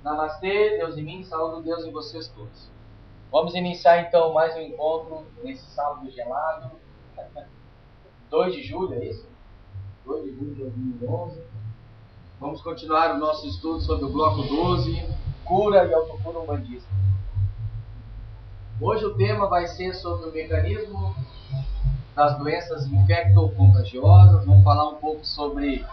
Namastê, Deus em mim, saúde Deus em vocês todos. Vamos iniciar então mais um encontro nesse sábado gelado, 2 de julho, é isso? 2 de julho de 2011. Vamos continuar o nosso estudo sobre o bloco 12, cura e autocura humanista. Hoje o tema vai ser sobre o mecanismo das doenças infecto-contagiosas. Vamos falar um pouco sobre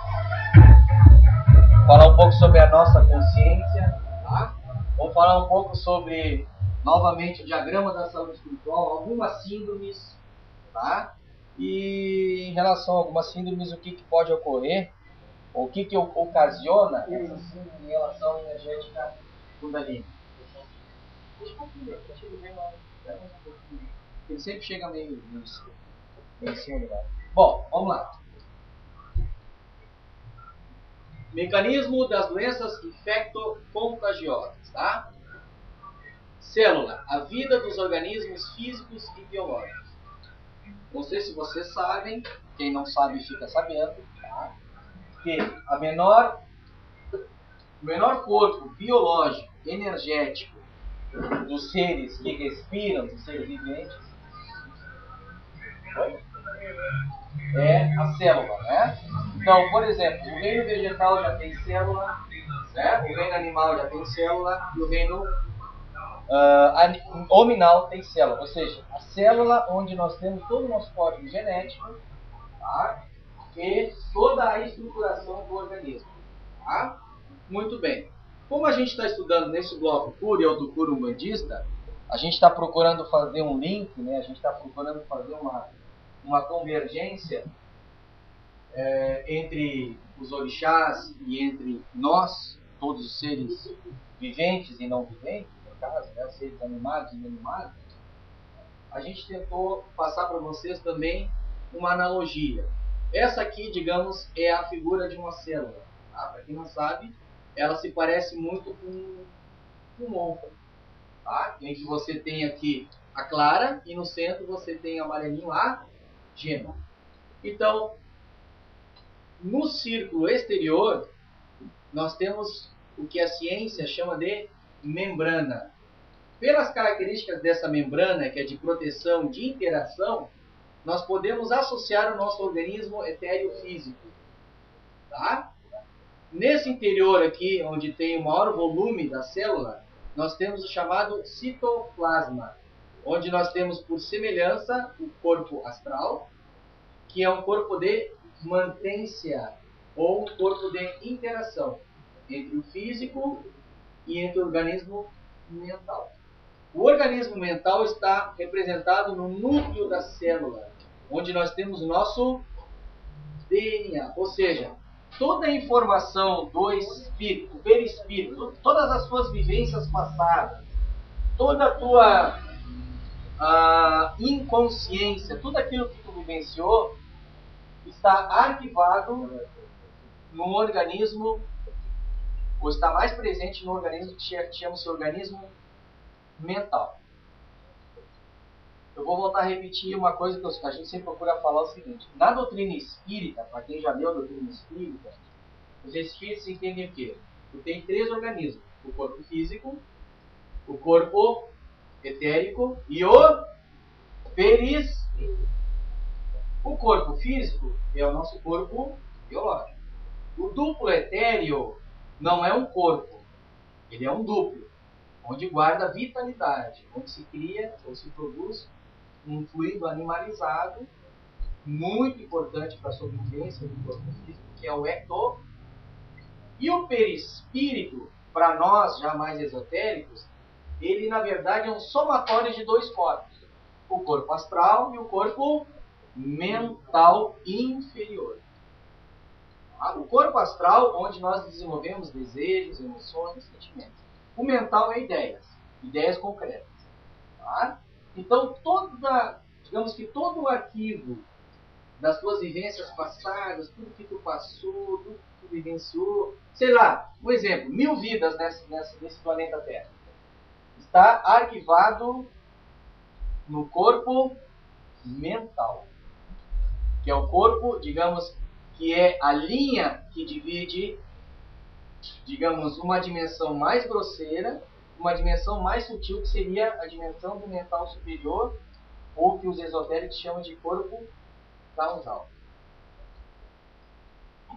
a nossa consciência, tá? Vamos falar um pouco sobre, novamente, o diagrama da saúde espiritual, algumas síndromes, tá? E em relação a algumas síndromes, o que pode ocorrer, ou o que ocasiona essa síndrome em relação à energética Kundalini. Ele sempre chega meio em cima. Bom, vamos lá. Mecanismo das doenças infecto-contagiosas, tá? Célula, a vida dos organismos físicos e biológicos. Não sei se vocês sabem, quem não sabe fica sabendo, tá? Que o menor corpo biológico, energético dos seres que respiram, dos seres viventes, é a célula, né? Então, por exemplo, o reino vegetal já tem célula, né? O reino animal já tem célula e o reino hominal tem célula, ou seja, a célula onde nós temos todo o nosso código genético, tá? E toda a estruturação do organismo, tá? Muito bem. Como a gente está estudando nesse bloco cura e autocura umbandista, a gente está procurando fazer um link, né? A gente está procurando fazer uma convergência entre os orixás e entre nós, todos os seres viventes e não viventes, no caso, né? Seres animados e inanimados. A gente tentou passar para vocês também uma analogia. Essa aqui, digamos, é a figura de uma célula. Tá? Para quem não sabe, ela se parece muito com um ovo. Tá? Em que você tem aqui a clara e no centro você tem amarelinho a gema. Então, no círculo exterior, nós temos o que a ciência chama de membrana. Pelas características dessa membrana, que é de proteção, de interação, nós podemos associar o nosso organismo etéreo físico. Tá? Nesse interior aqui, onde tem o maior volume da célula, nós temos o chamado citoplasma, onde nós temos por semelhança o corpo astral, que é um corpo de mantência, ou um corpo de interação entre o físico e entre o organismo mental. O organismo mental está representado no núcleo da célula, onde nós temos o nosso DNA, ou seja, toda a informação do espírito, do perispírito, todas as suas vivências passadas, toda a tua inconsciência, tudo aquilo que tu vivenciou, está arquivado no organismo, ou está mais presente no organismo que chama-se organismo mental. Eu vou voltar a repetir uma coisa que a gente sempre procura falar, o seguinte: na doutrina espírita, para quem já leu a doutrina espírita, os espíritos entendem o quê? Tu tem 3 organismos: o corpo físico, o corpo etérico e o perispírito. O corpo físico é o nosso corpo biológico. O duplo etéreo não é um corpo, ele é um duplo, onde guarda a vitalidade, onde se cria ou se produz um fluido animalizado, muito importante para a sobrevivência do corpo físico, que é o ecto. E o perispírito, para nós já mais esotéricos, ele na verdade é um somatório de 2 corpos: o corpo astral e o corpo mental inferior. O corpo astral, onde nós desenvolvemos desejos, emoções, sentimentos. O mental é ideias concretas. Tá? Então, digamos que todo o arquivo das tuas vivências passadas, tudo que tu passou, tudo que tu vivenciou, sei lá, um exemplo, 1000 vidas nesse planeta Terra, está arquivado no corpo mental, que é o corpo, digamos, que é a linha que divide digamos, uma dimensão mais grosseira, uma dimensão mais sutil, que seria a dimensão do mental superior, ou que os esotéricos chamam de corpo causal.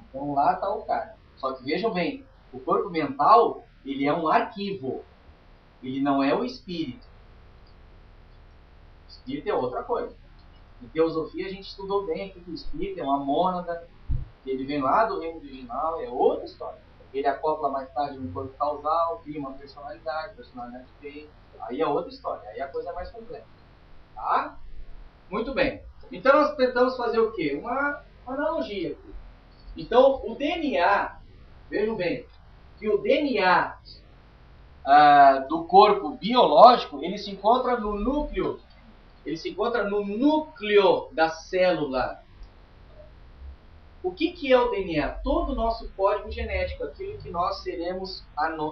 Então lá está o cara. Só que vejam bem, o corpo mental, ele é um arquivo. Ele não é o espírito. O espírito é outra coisa. Em teosofia a gente estudou bem aqui que o espírito é uma mônada, ele vem lá do reino original, é outra história. Ele acopla mais tarde no corpo causal, cria uma personalidade feia, aí é outra história, aí a coisa é mais complexa. Tá? Muito bem. Então nós tentamos fazer o quê? Uma analogia aqui. Então o DNA, vejam bem, que o DNA do corpo biológico, ele se encontra no núcleo, da célula. O que é o DNA? Todo o nosso código genético, aquilo que nós seremos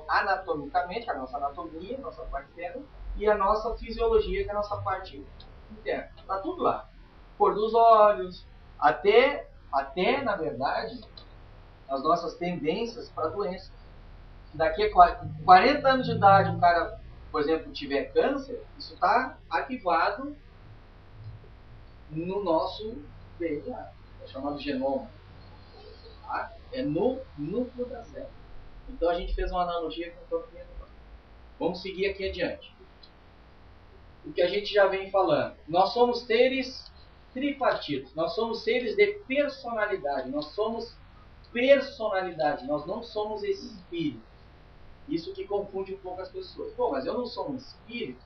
anatomicamente, a nossa anatomia, a nossa parte externa, e a nossa fisiologia, que é a nossa parte interna. Está tudo lá. Cor dos olhos, até, na verdade, as nossas tendências para doenças. Daqui a 40 anos de idade, o cara, por exemplo, tiver câncer, isso está arquivado no nosso DNA, é chamado genoma. Tá? É no núcleo da célula. Então a gente fez uma analogia com o corpo mental. Vamos seguir aqui adiante. O que a gente já vem falando. Nós somos seres tripartitos. Nós somos seres de personalidade. Nós somos personalidade. Nós não somos espírito. Isso que confunde um pouco as pessoas. Pô, mas eu não sou um espírito.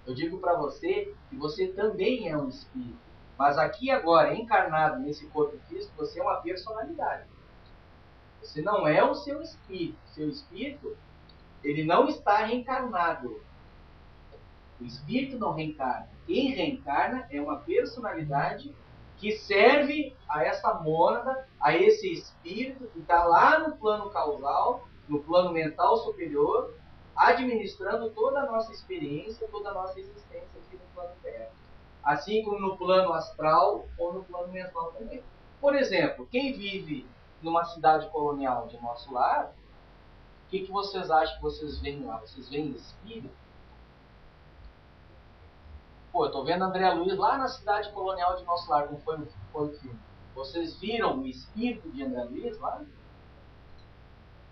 Eu digo para você que você também é um espírito. Mas aqui agora, encarnado nesse corpo físico, você é uma personalidade. Você não é o seu espírito. O seu espírito, ele não está reencarnado. O espírito não reencarna. Quem reencarna é uma personalidade que serve a essa mônada, a esse espírito que está lá no plano causal, no plano mental superior, administrando toda a nossa experiência, toda a nossa existência aqui no plano Terra. Assim como no plano astral ou no plano mental também. Por exemplo, quem vive numa cidade colonial de nosso lar, o que vocês acham que vocês veem lá? Vocês veem espírito? Pô, eu tô vendo André Luiz lá na cidade colonial de nosso lar, como foi o filme. Vocês viram o espírito de André Luiz lá?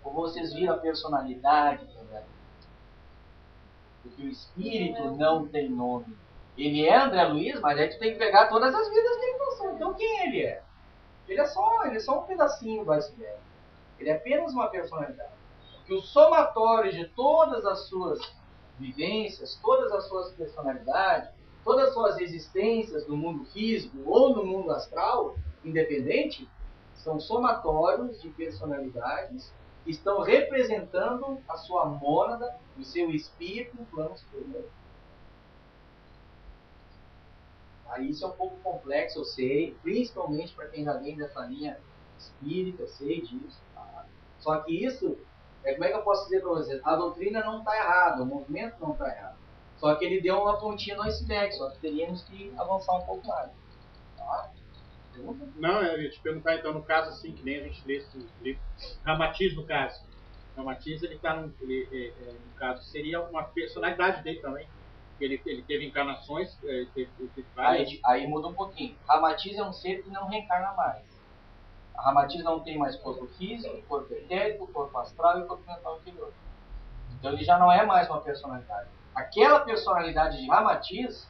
Ou vocês viram a personalidade de André Luiz? Porque o espírito não tem nome. Ele é André Luiz, mas aí tu tem que pegar todas as vidas que ele passou. Então quem ele é? Ele é só um pedacinho do iceberg. Ele é apenas uma personalidade. Que o somatório de todas as suas vivências, todas as suas personalidades, todas as suas existências no mundo físico ou no mundo astral, independente, são somatórios de personalidades que estão representando a sua mônada, o seu espírito no plano superior. Aí isso é um pouco complexo, eu sei, principalmente para quem já vem dessa linha espírita, eu sei disso. Tá? Só que isso, como é que eu posso dizer para vocês? A doutrina não está errada, o movimento não está errado. Só que ele deu uma pontinha no iceberg, só que teríamos que avançar um pouco mais. Tá? Pergunta? Não, eu ia te perguntar então, no caso assim, que nem a gente lê esse livro, Ramatiz no caso. Ramatiz, ele está no caso, seria uma personalidade dele também. Ele teve encarnações, teve várias. Aí muda um pouquinho. Ramatiz é um ser que não reencarna mais. A Ramatiz não tem mais corpo físico, corpo etérico, corpo astral e corpo mental inferior. Então ele já não é mais uma personalidade. Aquela personalidade de Ramatiz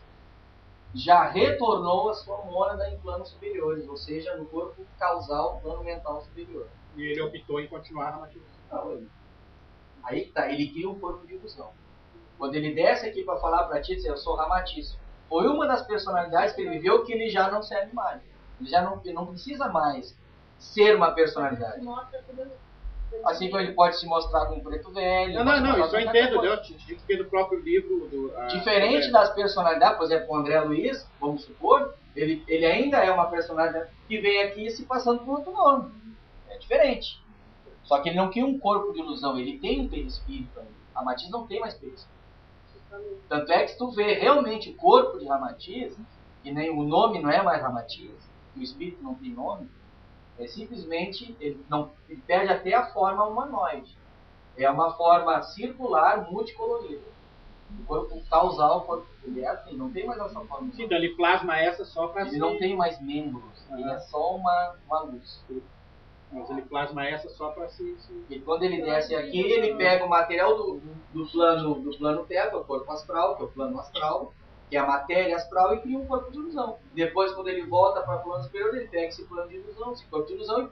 já retornou a sua mônada em planos superiores, ou seja, no corpo causal, plano mental superior. E ele optou em continuar Ramatiz. Não, aí tá, ele cria um corpo de ilusão. Quando ele desce aqui para falar para ti, dizer, eu sou Ramatiz, foi uma das personalidades que ele viveu que ele já não serve mais. Ele já não precisa mais ser uma personalidade. Assim como ele pode se mostrar como preto velho. Não, isso eu entendo. Eu te digo que do próprio livro. Diferente das personalidades, por exemplo, o André Luiz, vamos supor, ele ainda é uma personalidade que vem aqui se passando por outro nome. É diferente. Só que ele não cria um corpo de ilusão, ele tem um perispírito ainda. Ramatiz não tem mais perispírito. Tanto é que se tu vê realmente o corpo de Ramatiz, que nem o nome não é mais Ramatiz, o espírito não tem nome, Simplesmente, ele perde até a forma humanoide. É uma forma circular, multicolorida. O corpo causal, o corpo ele é assim, não tem mais essa forma. Sim, então ele plasma essa só para Ele não tem mais membros, ele é só uma luz. Mas ele plasma essa só para se... E quando ele desce aqui, ele pega o material do plano terra, o corpo astral, que é o plano astral, que é a matéria astral, e cria um corpo de ilusão. Depois, quando ele volta para o plano superior, ele pega esse plano de ilusão, esse corpo de ilusão e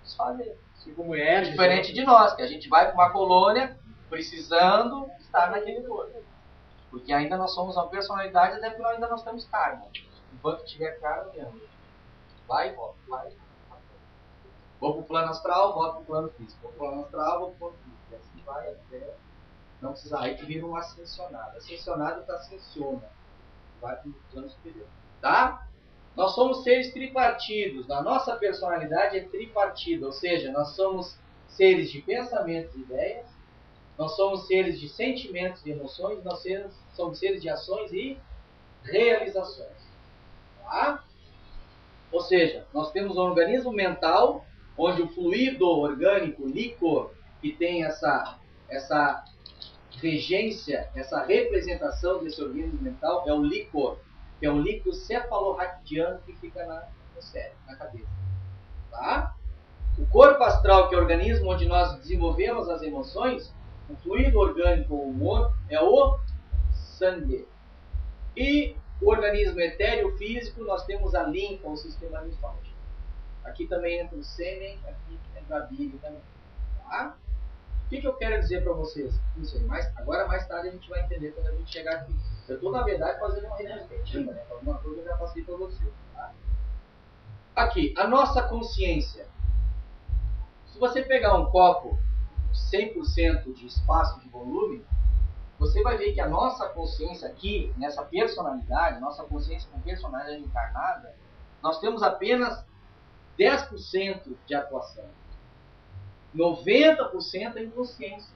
desfaz ele. Assim como é, diferente de nós, que a gente vai para uma colônia precisando estar naquele corpo. Porque ainda nós somos uma personalidade, até porque ainda nós temos karma. Enquanto tiver karma, mesmo. Vai e volta, vai. Vou para o plano astral, volto para o plano físico. Vou para o plano astral, vou para o plano físico. E assim vai até não precisar. Aí que vira um ascensionado. Ascensionado está ascensiona. Vai para o plano superior. Tá? Nós somos seres tripartidos. A nossa personalidade é tripartida. Ou seja, nós somos seres de pensamentos e ideias. Nós somos seres de sentimentos e emoções. Nós somos seres de ações e realizações. Tá? Ou seja, nós temos um organismo mental, onde o fluido orgânico, líquor, que tem essa regência, essa representação desse organismo mental, é o líquor, que é um líquido cefalorraquidiano que fica no cérebro, na cabeça. Tá? O corpo astral, que é o organismo onde nós desenvolvemos as emoções, o fluido orgânico, o humor, é o sangue. E o organismo etéreo físico, nós temos a linfa, o sistema linfático. Aqui também entra o sêmen, aqui entra a bile também. Tá? O que eu quero dizer para vocês? Isso aí, agora mais tarde a gente vai entender quando a gente chegar aqui. Eu estou, na verdade, fazendo uma retrospectiva, né? Alguma coisa eu já passei para vocês. Tá? Aqui, a nossa consciência. Se você pegar um copo 100% de espaço, de volume, você vai ver que a nossa consciência aqui, nessa personalidade, nossa consciência com personalidade encarnada, nós temos apenas 10% de atuação. 90% é inconsciência.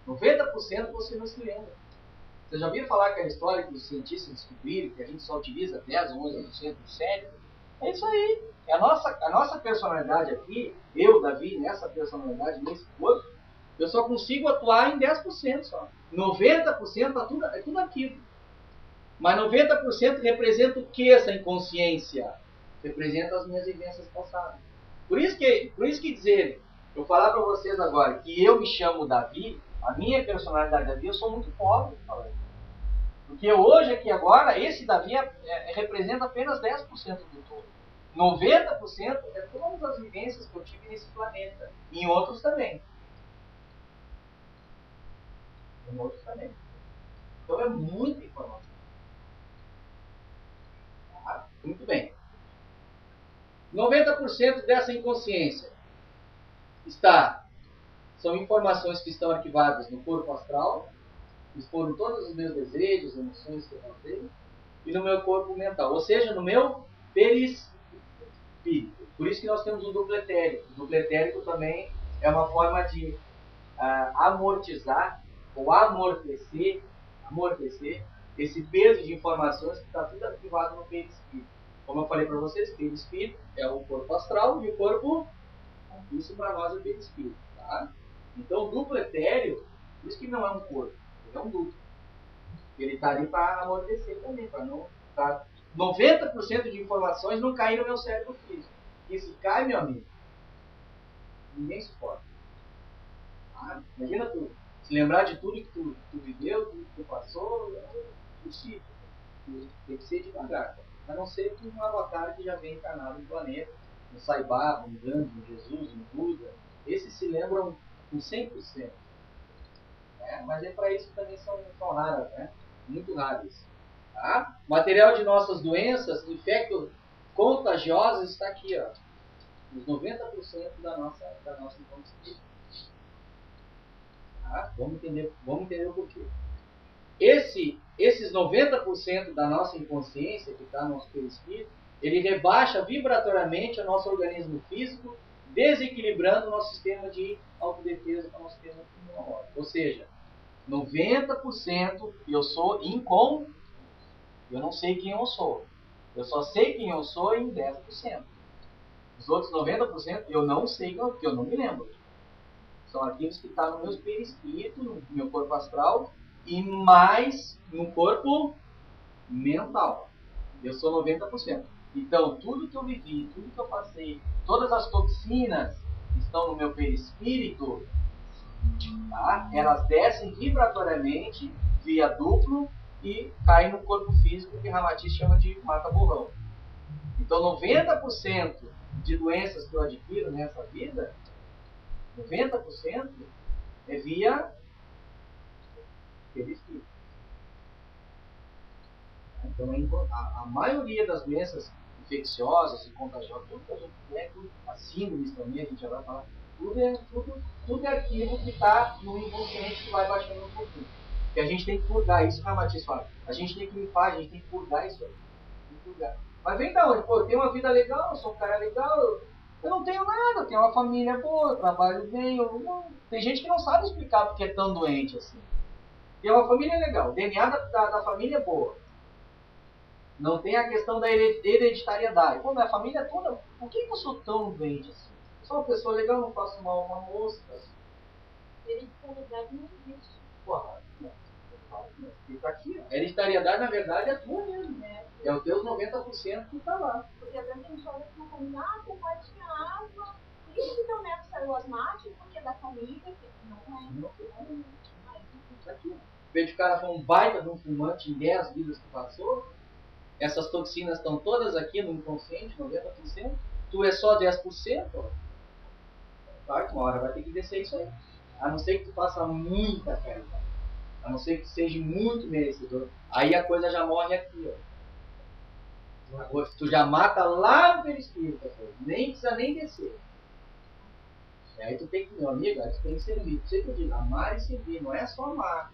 90% você não se lembra. Você já ouviu falar aquela história que os cientistas descobriram que a gente só utiliza 10 ou 11% do cérebro? É isso aí. A nossa personalidade aqui, eu, Davi, nessa personalidade, nesse corpo, eu só consigo atuar em 10% só. 90% é tudo aquilo. Mas 90% representa o que essa inconsciência? Representa as minhas vivências passadas. Por isso que dizer, eu falar para vocês agora que eu me chamo Davi, a minha personalidade Davi, eu sou muito pobre. Porque hoje, aqui agora, esse Davi representa apenas 10% do todo. 90% é todas as vivências que eu tive nesse planeta. E em outros também. Então é muita informação. Tá? Muito bem. 90% dessa inconsciência são informações que estão arquivadas no corpo astral, que foram todos os meus desejos, emoções que eu passei, e no meu corpo mental, ou seja, no meu perispírito. Por isso que nós temos o duplo etérico. O duplo etérico também é uma forma de amortizar ou amortecer esse peso de informações que está tudo arquivado no perispírito. Como eu falei para vocês, perispírito é o corpo astral e o corpo, isso para nós é o perispírito. Tá? Então o duplo etéreo, por isso que não é um corpo, ele é um duplo. Ele está ali para amortecer também, para não... 90% de informações não caem no meu cérebro físico. E se cai, meu amigo, ninguém suporta. Imagina tu se lembrar de tudo que tu viveu, tudo que tu passou, é impossível. Tem que ser devagar. A não ser que um avatar que já vem encarnado no planeta, um Saibaba, um Gandhi, um Jesus, um Buda, esses se lembram com 100%. Mas para isso também são raras, né? Muito raras. Tá? O material de nossas doenças, infecto contagiosas, está aqui, ó. Os 90% da nossa inconsciência. Tá? Vamos entender o porquê. Esses 90% da nossa inconsciência, que está no nosso perispírito, ele rebaixa vibratoriamente o nosso organismo físico, desequilibrando o nosso sistema de autodefesa com o nosso sistema imunológico. Ou seja, 90% eu sou eu não sei quem eu sou. Eu só sei quem eu sou em 10%. Os outros 90% eu não sei, porque eu não me lembro. São arquivos que estão no meu perispírito, no meu corpo astral e mais no corpo mental. Eu sou 90%. Então, tudo que eu vivi, tudo que eu passei, todas as toxinas que estão no meu perispírito, tá? Elas descem vibratoriamente via duplo e caem no corpo físico, que Ramatiz chama de mata-borrão. Então, 90% de doenças que eu adquiro nessa vida, 90% é via perispírito. Então, a maioria das doenças infecciosas e contagiosas, tudo que a gente vê, as síndromes também, a gente já vai falar, tudo é arquivo que está no inconsciente que vai baixando um pouquinho. E a gente tem que purgar isso, que a Matiz fala. A gente tem que limpar, a gente tem que purgar isso aí. Tem que purgar. Mas vem da onde? Pô, eu tenho uma vida legal, eu sou um cara legal, eu não tenho nada, eu tenho uma família boa, eu trabalho bem, tem gente que não sabe explicar porque é tão doente assim. Tem uma família legal, o DNA da família é boa. Não tem a questão da hereditariedade. Pô, minha família é toda. Por que eu sou tão doente assim? Sou uma pessoa legal, não faço mal a uma mosca. Hereditariedade não existe. Porra, não. Fica aqui. A hereditariedade, na verdade, é tua mesmo. É os teus 90% que está lá. Porque às vezes a gente olha para uma família, teu pai tinha asma, por isso que teu neto saiu asmático, porque é da família, que não é. Não. Isso aqui. Vejo o cara foi um baita de um fumante em 10 vidas que passou. Essas toxinas estão todas aqui no inconsciente, 90%. Tu é só 10%. Ó. Tá? Uma hora vai ter que descer isso aí. A não ser que tu faça muita caridade. A não ser que tu seja muito merecedor. Aí a coisa já morre aqui. Ó. Tu já mata lá no perispírito. Nem precisa nem descer. E aí tu tem que, meu amigo, aí tu tem que servir. Tu sempre diz, amar e servir. Não é só amar.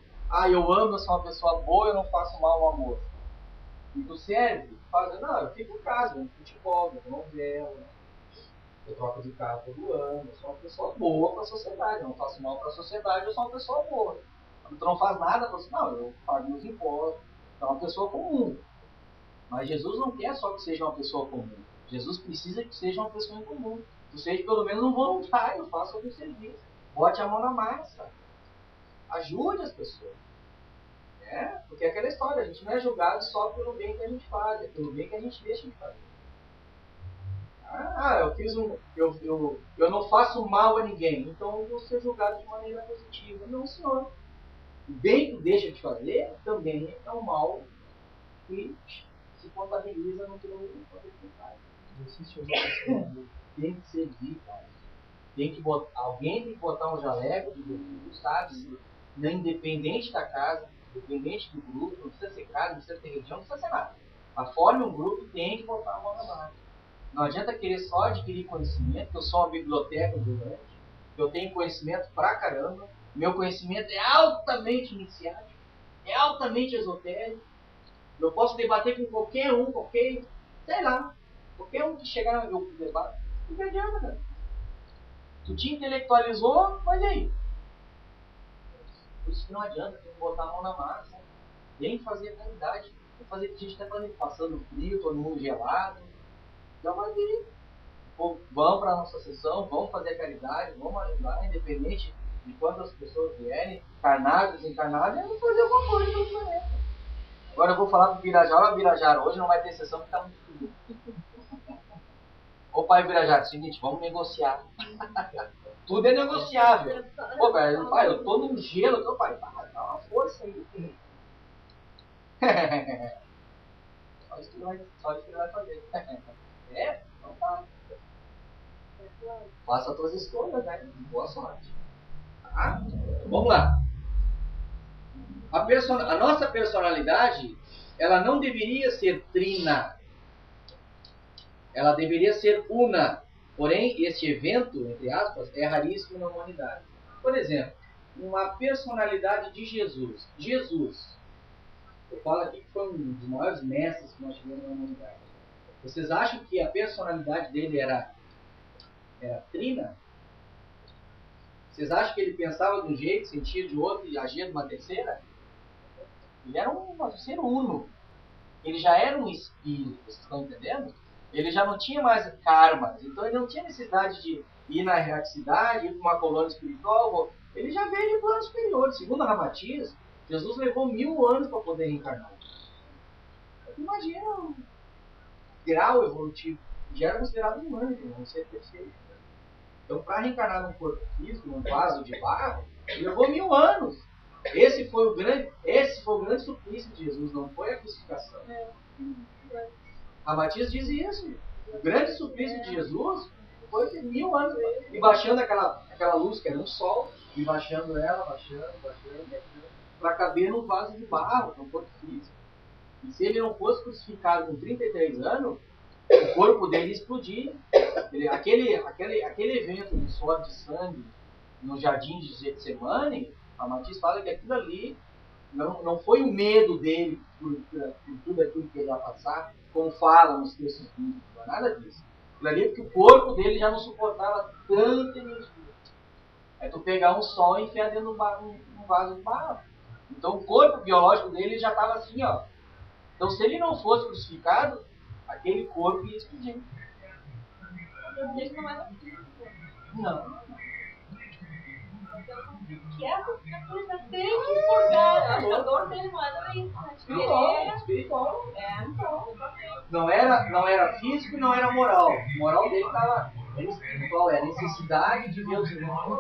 Eu amo, eu sou uma pessoa boa, eu não faço mal ao amor. E tu serve, faz, não, eu fico em casa, vendo futebol, vendo novela, eu troco de carro todo ano, eu sou uma pessoa boa para a sociedade, eu não faço mal para a sociedade, eu sou uma pessoa boa. Tu não faz nada para você, não, eu pago meus impostos, é uma pessoa comum. Mas Jesus não quer só que seja uma pessoa comum, Jesus precisa que seja uma pessoa comum. Tu seja pelo menos um voluntário, faça o teu serviço, bote a mão na massa, ajude as pessoas. Porque é aquela história, a gente não é julgado só pelo bem que a gente faz, é pelo bem que a gente deixa de fazer. Eu não faço mal a ninguém, então eu vou ser julgado de maneira positiva. Não, senhor. O bem que tu deixa de fazer também é um mal que se contabiliza no teu poder de faz. Tem que servir, cara. Alguém tem que botar um jaleco de Jesus, sabe? Independente da casa, independente do grupo, não precisa ser casa, não precisa ter religião, não precisa ser nada. Forme um grupo, tem que botar a mão na massa. Não adianta querer só adquirir conhecimento, que eu sou uma biblioteca ambulante, que eu tenho conhecimento pra caramba, meu conhecimento é altamente iniciático, é altamente esotérico, eu posso debater com qualquer um, sei lá, qualquer um que chegar no meu debate, não adianta, cara. Tu te intelectualizou, mas e aí? Por isso que não adianta, tem que botar a mão na massa. Vem fazer a caridade. Vem fazer o que a gente está passando frio, todo mundo gelado. Então vai vir. Vamos para a nossa sessão, vamos fazer a caridade, vamos ajudar, independente de quantas pessoas vierem, encarnadas, desencarnadas, vamos fazer alguma coisa no planeta. Agora eu vou falar para o Birajara, hoje não vai ter sessão porque está muito frio. Ô pai Birajara, seguinte, vamos negociar. Tudo é negociável. Pô, velho, pai, eu tô num gelo. Meu pai, dá uma força aí. Só isso que ele vai fazer. Então tá. Faça as tuas escolhas, né? Boa sorte. Tá? Vamos lá. A nossa personalidade, ela não deveria ser trina. Ela deveria ser una. Porém, este evento, entre aspas, é raríssimo na humanidade. Por exemplo, uma personalidade de Jesus. Jesus, eu falo aqui que foi um dos maiores mestres que nós tivemos na humanidade. Vocês acham que a personalidade dele era trina? Vocês acham que ele pensava de um jeito, sentia de outro e agia de uma terceira? Ele era um ser uno. Ele já era um espírito, vocês estão entendendo? Ele já não tinha mais karmas, então ele não tinha necessidade de ir na hierarquicidade, ir para uma colônia espiritual. Ele já veio de plano superior. Segundo a Ramatiz, Jesus levou 1000 anos para poder reencarnar. Imagina o grau evolutivo. Já era considerado um anjo, não ser perfeito. Então, para reencarnar num corpo físico, num vaso de barro, ele levou 1000 anos. Esse foi o grande suplício de Jesus, não foi a crucificação. Ramatiz diz isso. O grande suplício de Jesus foi ter 1000 anos. E baixando aquela luz que era um sol, e baixando ela, baixando, para caber num vaso de barro, num corpo físico. E se ele não fosse crucificado com 33 anos, o corpo dele explodia. Aquele evento de suor de sangue no jardim de Getsemane, a Ramatiz fala que aquilo ali não foi o medo dele por tudo aquilo que ele ia passar, como fala nos textos bíblicos, não é nada disso. Aquilo ali é porque o corpo dele já não suportava tanta energia. É tu pegar um sol e enfiar dentro de um vaso de barro. Então o corpo biológico dele já estava assim, ó. Então se ele não fosse crucificado, aquele corpo ia explodir. Não. Que é a coisa tem que purgar. Acho que a dor dele não era isso. Espiritual. Então. Não era físico e não era moral. A moral dele estava espiritual, é a necessidade de ver os irmãos.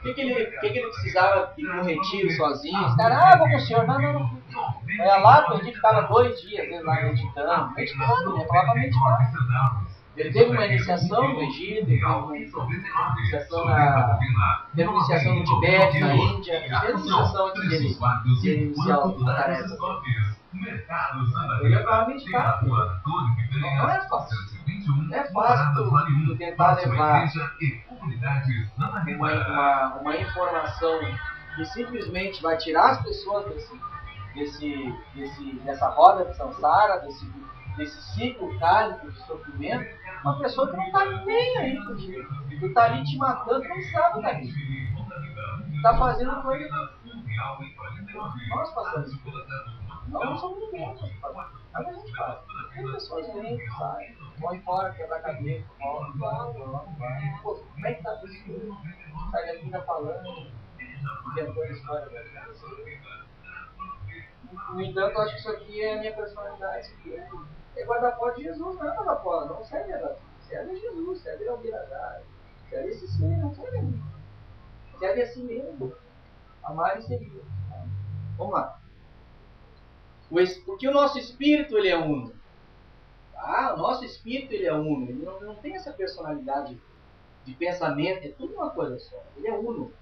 O que ele precisava ir no retiro sozinho? Os caras, vou com o senhor. Não. Eu ia lá, perdi, ficava 2 dias, às vezes lá meditando, ele falava meditar. Ele teve uma iniciação no Egito, teve uma iniciação no Tibete, na Índia, ele teve uma iniciação aqui dele, de iniciar a tarefa. Ele acaba meditar. Não é fácil. Não é fácil tu tentar levar uma informação que simplesmente vai tirar as pessoas dessa roda de samsara, desse ciclo kármico de sofrimento, uma pessoa que não está nem aí contigo. Tu está ali te matando, tu não sabe estar ali. Tu está fazendo coisa. Nós passamos por isso. Não somos ninguém. Mas a gente faz. Tem pessoas vêm, saem, vão embora, quebrar a cabeça, voltam. Pô, como é que tá isso? Sai da vida falando, inventando história. No entanto, eu acho que isso aqui é a minha personalidade. É guarda-pó de Jesus, não é guarda-pó, não serve a serve a Jesus, serve a Albirajara, serve esse ser, não serve a mim. Serve a si mesmo. Amar e servir. Vamos lá. Porque o nosso espírito ele é uno. Tá? O nosso espírito ele é uno. Ele não tem essa personalidade de pensamento, é tudo uma coisa só. Ele é uno.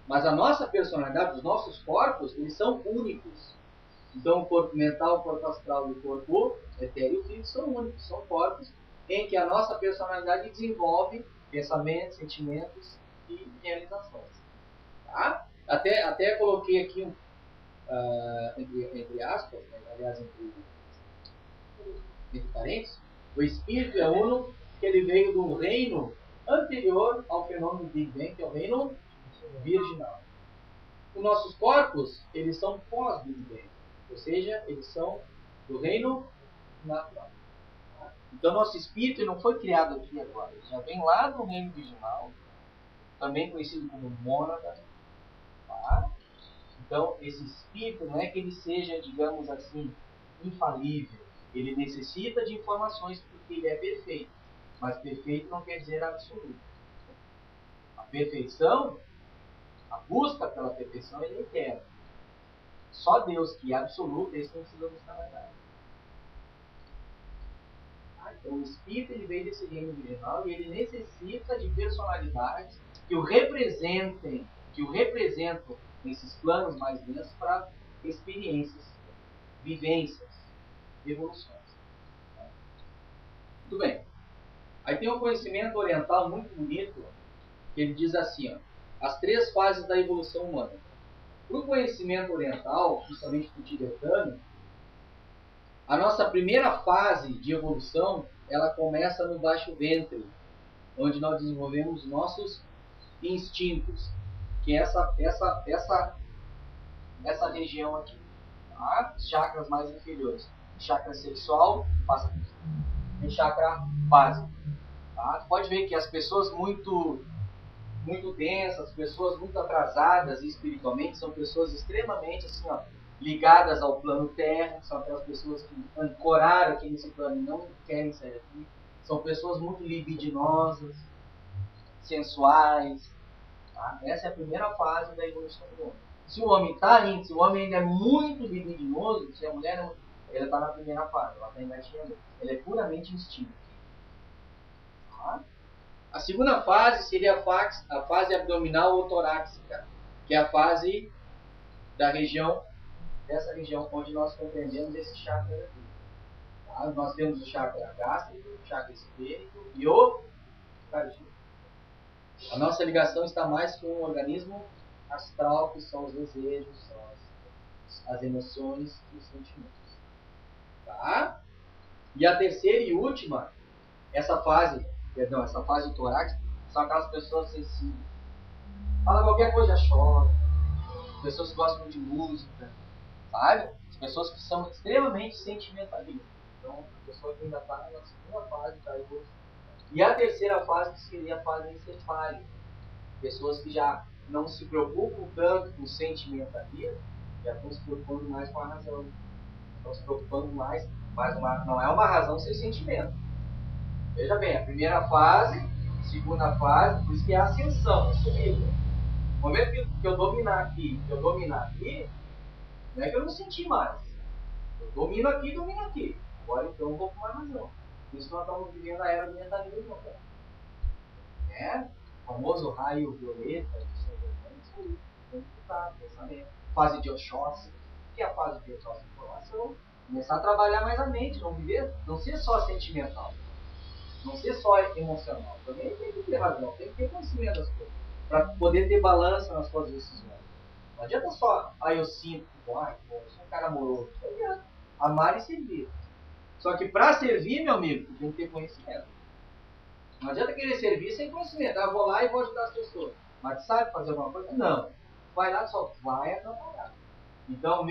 Mas a nossa personalidade, os nossos corpos, eles são únicos. Então o corpo mental, o corpo astral e o corpo etéreo e físico são únicos, são corpos em que a nossa personalidade desenvolve pensamentos, sentimentos e realizações. Tá? Até coloquei aqui entre aspas, né? Aliás, entre parênteses, o espírito é uno, que ele veio do reino anterior ao fenômeno Big Bang, que é o reino virginal. Os nossos corpos, eles são pós-Big Bang. Ou seja, eles são do reino natural. Então, nosso espírito não foi criado aqui agora. Ele já vem lá do reino virginal, também conhecido como mônada. Tá? Então, esse espírito não é que ele seja, digamos assim, infalível. Ele necessita de informações porque ele é perfeito. Mas perfeito não quer dizer absoluto. A perfeição, a busca pela perfeição, ele é eterna. Só Deus que é absoluto, esse não precisa buscar mais nada. Então o espírito ele veio desse reino virginal e ele necessita de personalidades que o representem, nesses planos mais densos para experiências, vivências, evoluções. Muito bem. Aí tem um conhecimento oriental muito bonito, que ele diz assim, ó, as 3 fases da evolução humana. Para o conhecimento oriental, justamente para o tibetano, a nossa primeira fase de evolução, ela começa no baixo ventre, onde nós desenvolvemos nossos instintos, que é essa região aqui, tá? Chakras mais inferiores. Chakra sexual, passa em chakra básico. Tá? Pode ver que as pessoas muito densas, pessoas muito atrasadas espiritualmente, são pessoas extremamente assim, ó, ligadas ao plano terra, são aquelas pessoas que ancoraram aqui nesse plano e não querem sair daqui. São pessoas muito libidinosas, sensuais. Tá? Essa é a primeira fase da evolução do homem. Se o homem está indo, se o homem ainda é muito libidinoso, se a mulher ela está na primeira fase, ela está engatinhando, ela é puramente instinto. Tá? A segunda fase seria a fase abdominal ou torácica, que é a fase da região, dessa região onde nós compreendemos esse chakra aqui. Tá? Nós temos o chakra gástrico, o chakra esférico e o cardíaco. A nossa ligação está mais com o organismo astral, que são os desejos, são as emoções e os sentimentos. Tá? E a terceira e última, essa fase torácica, são aquelas pessoas sensíveis. Fala qualquer coisa, já chora. Pessoas que gostam de música, sabe? As pessoas que são extremamente sentimentalistas. Então, a pessoa que ainda está na segunda fase da evolução. E a terceira fase, que seria a fase encefálica. Pessoas que já não se preocupam tanto com o sentimentalismo, já estão se preocupando mais com a razão. Estão se preocupando mais, mas não é uma razão sem sentimento. Veja bem, a primeira fase, segunda fase, por isso que é a ascensão, é subida. No momento que eu dominar aqui, não é que eu não senti mais. Eu domino aqui. Agora então eu vou com uma razão. Por isso nós estamos vivendo a era do mentalismo. É? O famoso raio violeta, isso aí, pensamento. Fase de Oxóssi. O que é a fase de Oxóssi? Informação. Começar a trabalhar mais a mente, não ser só sentimental. Não ser só emocional. Também tem que ter razão, tem que ter conhecimento das coisas. Para poder ter balança nas suas decisões. Não adianta só, eu sinto, eu sou um cara amoroso. Não adianta. Amar e servir. Só que para servir, meu amigo, tem que ter conhecimento. Não adianta querer servir sem conhecimento. Eu vou lá e vou ajudar as pessoas. Mas sabe fazer alguma coisa? Não. Vai lá só, vai atrapalhar. Então,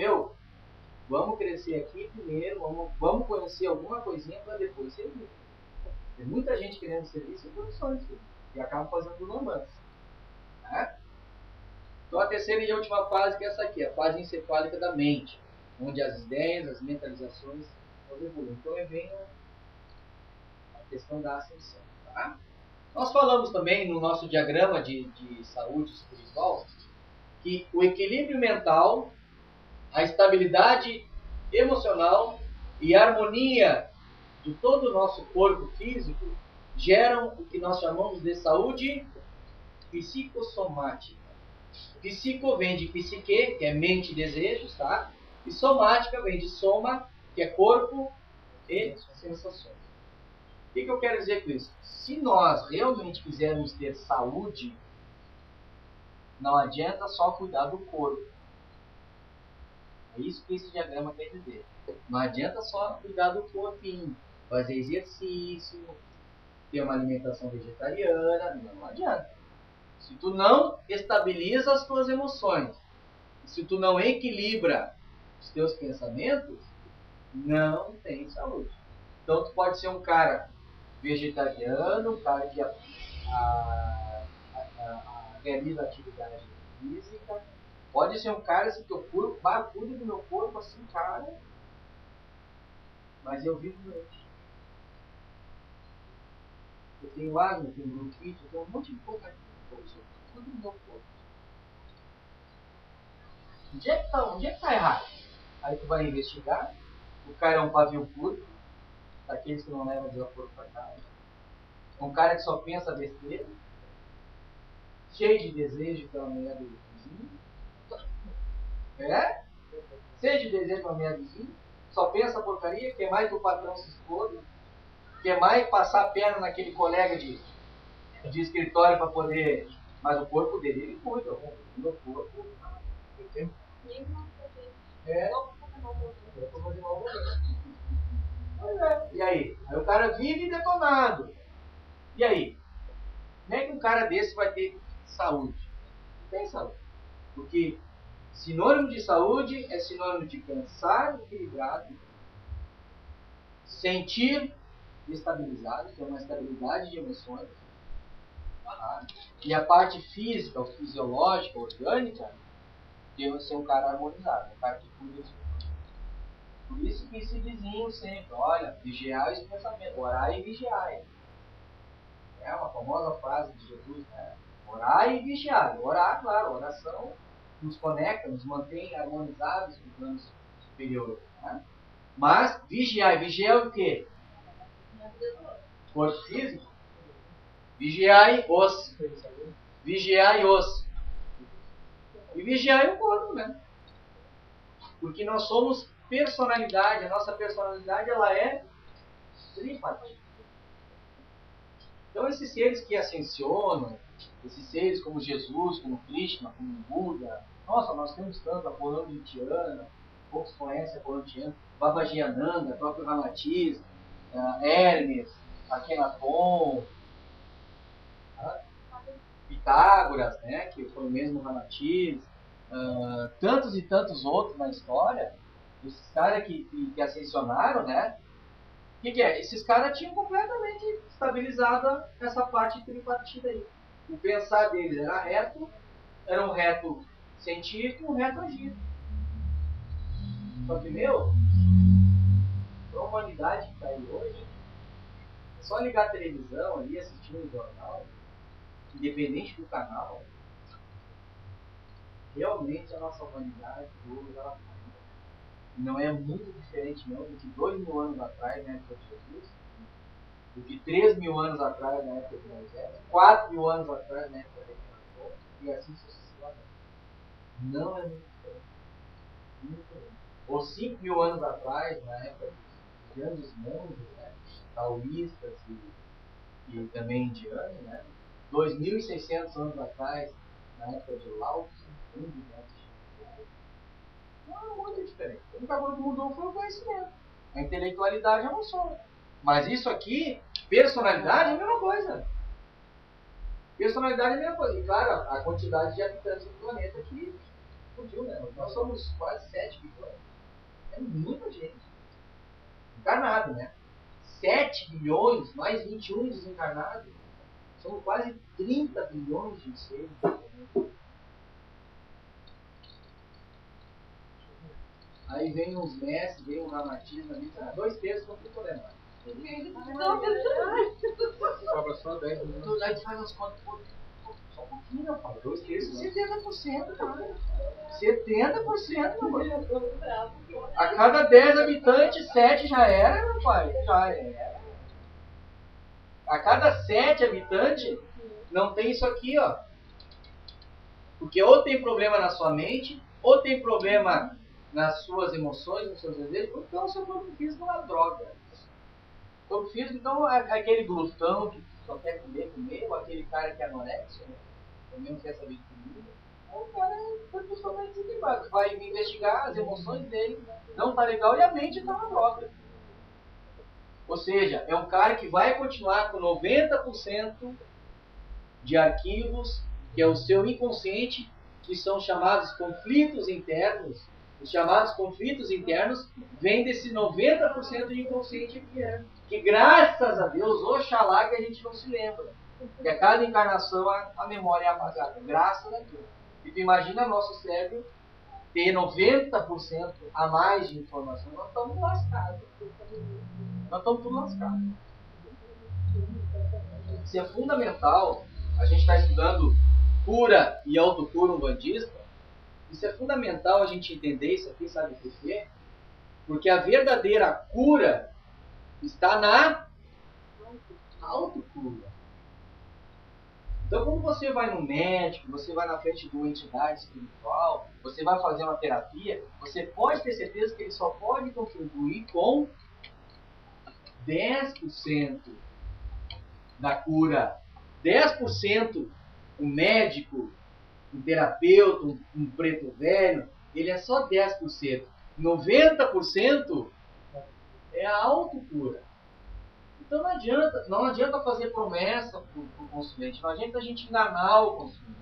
vamos crescer aqui primeiro, vamos conhecer alguma coisinha para depois servir. Tem muita gente querendo servir sem condições, e acaba fazendo lambança. Né? Então a terceira e última fase, que é essa aqui, a fase encefálica da mente, onde as ideias, as mentalizações evoluem. Então vem a questão da ascensão. Tá? Nós falamos também no nosso diagrama de saúde espiritual que o equilíbrio mental, a estabilidade emocional e a harmonia de todo o nosso corpo físico geram o que nós chamamos de saúde psicossomática. Psico vem de psique, que é mente e desejos, tá? E somática vem de soma, que é corpo e sensações. O que eu quero dizer com isso? Se nós realmente quisermos ter saúde, não adianta só cuidar do corpo. É isso que esse diagrama quer dizer. Não adianta só cuidar do corpinho, fazer exercício, ter uma alimentação vegetariana, não adianta. Se tu não estabiliza as tuas emoções, se tu não equilibra os teus pensamentos, não tem saúde. Então tu pode ser um cara vegetariano, um cara que realiza atividade física, pode ser um cara assim, que eu cuido do meu corpo assim, cara, mas eu vivo doente. Eu tenho asma, eu tenho bronquite, eu tenho um monte de coisa. Tudo no meu corpo. Onde é que tá errado? Aí tu vai investigar. O cara é um pavio curto, daqueles que não levam desaforo para casa. Um cara que só pensa besteira, cheio de desejo pela mulher do vizinho. Cheio de desejo pela mulher do vizinho. Só pensa porcaria, quer mais do patrão se expor, quer mais passar a perna naquele colega de escritório para poder. Mas o corpo dele, ele cuida. O meu corpo, eu tenho. E aí? Aí o cara vive detonado. E aí? Como é que um cara desse vai ter saúde? Não tem saúde. Porque sinônimo de saúde é sinônimo de pensar equilibrado, sentir estabilizado, ter uma estabilidade de emoções. Tá? E a parte física, ou fisiológica, orgânica, deve ser um cara harmonizado, um cara que cuida disso. Por isso que se diziam sempre, olha, vigiai os pensamentos, orai e vigiai. É uma famosa frase de Jesus, né? Orai e vigiai. Orar, claro, oração nos conecta, nos mantém harmonizados com os planos superiores. Né? Mas vigiai, vigiai o quê? Corpo físico. Vigiai os. Vigiai os. E vigiai o corpo, né? Porque nós somos personalidade, a nossa personalidade ela é tripartite. Então esses seres que ascensionam, esses seres como Jesus, como Krishna, como Buda, nossa, nós temos tanto, a Polandiana, poucos conhecem a Polandiana, Babajiananda, próprio Ramatiz, Hermes, Akhenaton, Pitágoras, né, que foi o mesmo Ramatiz, tantos e tantos outros na história, esses caras que ascensionaram, né? O que é? Esses caras tinham completamente estabilizado essa parte tripartida aí. O pensar deles era um reto científico e um reto agido. Só que, para a humanidade que está aí hoje, é só ligar a televisão ali, assistir um jornal, independente do canal, realmente a nossa humanidade hoje ela não é muito diferente não do que 2000 anos atrás na época de Jesus, do que 3000 anos atrás na época de Moisés, 4000 anos atrás na época de Abraão, e assim sucessivamente. Não é muito diferente. Muito diferente. Ou 5000 anos atrás, na época dos grandes monges, né, taoístas e também indianos, né, 2600 anos atrás, na época de Lao Tzu, não é muito diferente. A única coisa que mudou foi o conhecimento. A intelectualidade avançou. Mas isso aqui, personalidade é a mesma coisa. Personalidade é a mesma coisa. E claro, a quantidade de habitantes do planeta aqui explodiu, né? Nós somos quase 7 bilhões. É muita gente. Encarnado, né? 7 bilhões, mais 21 desencarnados. São quase 30 bilhões de seres. Aí vem uns mestres, vem um Ramatiz ali, 2 terços não tem problema. Sobra só 10 minutos. Aí tu faz as contas, só um pouquinho, meu pai. 2 terços, 70%, cara. 70%, meu pai. A cada 10 habitantes, 7 já era, meu pai. Já era. A cada 7 habitantes, não tem isso aqui, ó. Porque ou tem problema na sua mente, ou tem problema nas suas emoções, nos seus desejos, ou então o seu corpo físico é uma droga. O corpo físico, então, é aquele glutão que só quer comer, ou aquele cara que é anorexia, né? Também não quer saber de comida. O cara foi totalmente desequilibrado. Vai investigar as emoções dele, não tá legal, e a mente tá uma droga. Ou seja, é um cara que vai continuar com 90% de arquivos, que é o seu inconsciente, que são chamados conflitos internos. Os chamados conflitos internos vêm desse 90% de inconsciente que graças a Deus, oxalá que a gente não se lembra. Que a cada encarnação a memória é apagada. Graças a Deus. E tu imagina nosso cérebro ter 90% a mais de informação. Nós estamos lascados. Nós estamos tudo lascados. Isso é fundamental. A gente está estudando cura e autocura umbandista. Isso é fundamental a gente entender isso aqui, sabe por quê? Porque a verdadeira cura está na autocura. Então, quando você vai no médico, você vai na frente de uma entidade espiritual, você vai fazer uma terapia, você pode ter certeza que ele só pode contribuir com 10% da cura. 10% o médico, um terapeuta, um preto velho, ele é só 10%. 90% é a autocura. Então não adianta fazer promessa para o consulente, não adianta a gente enganar o consulente.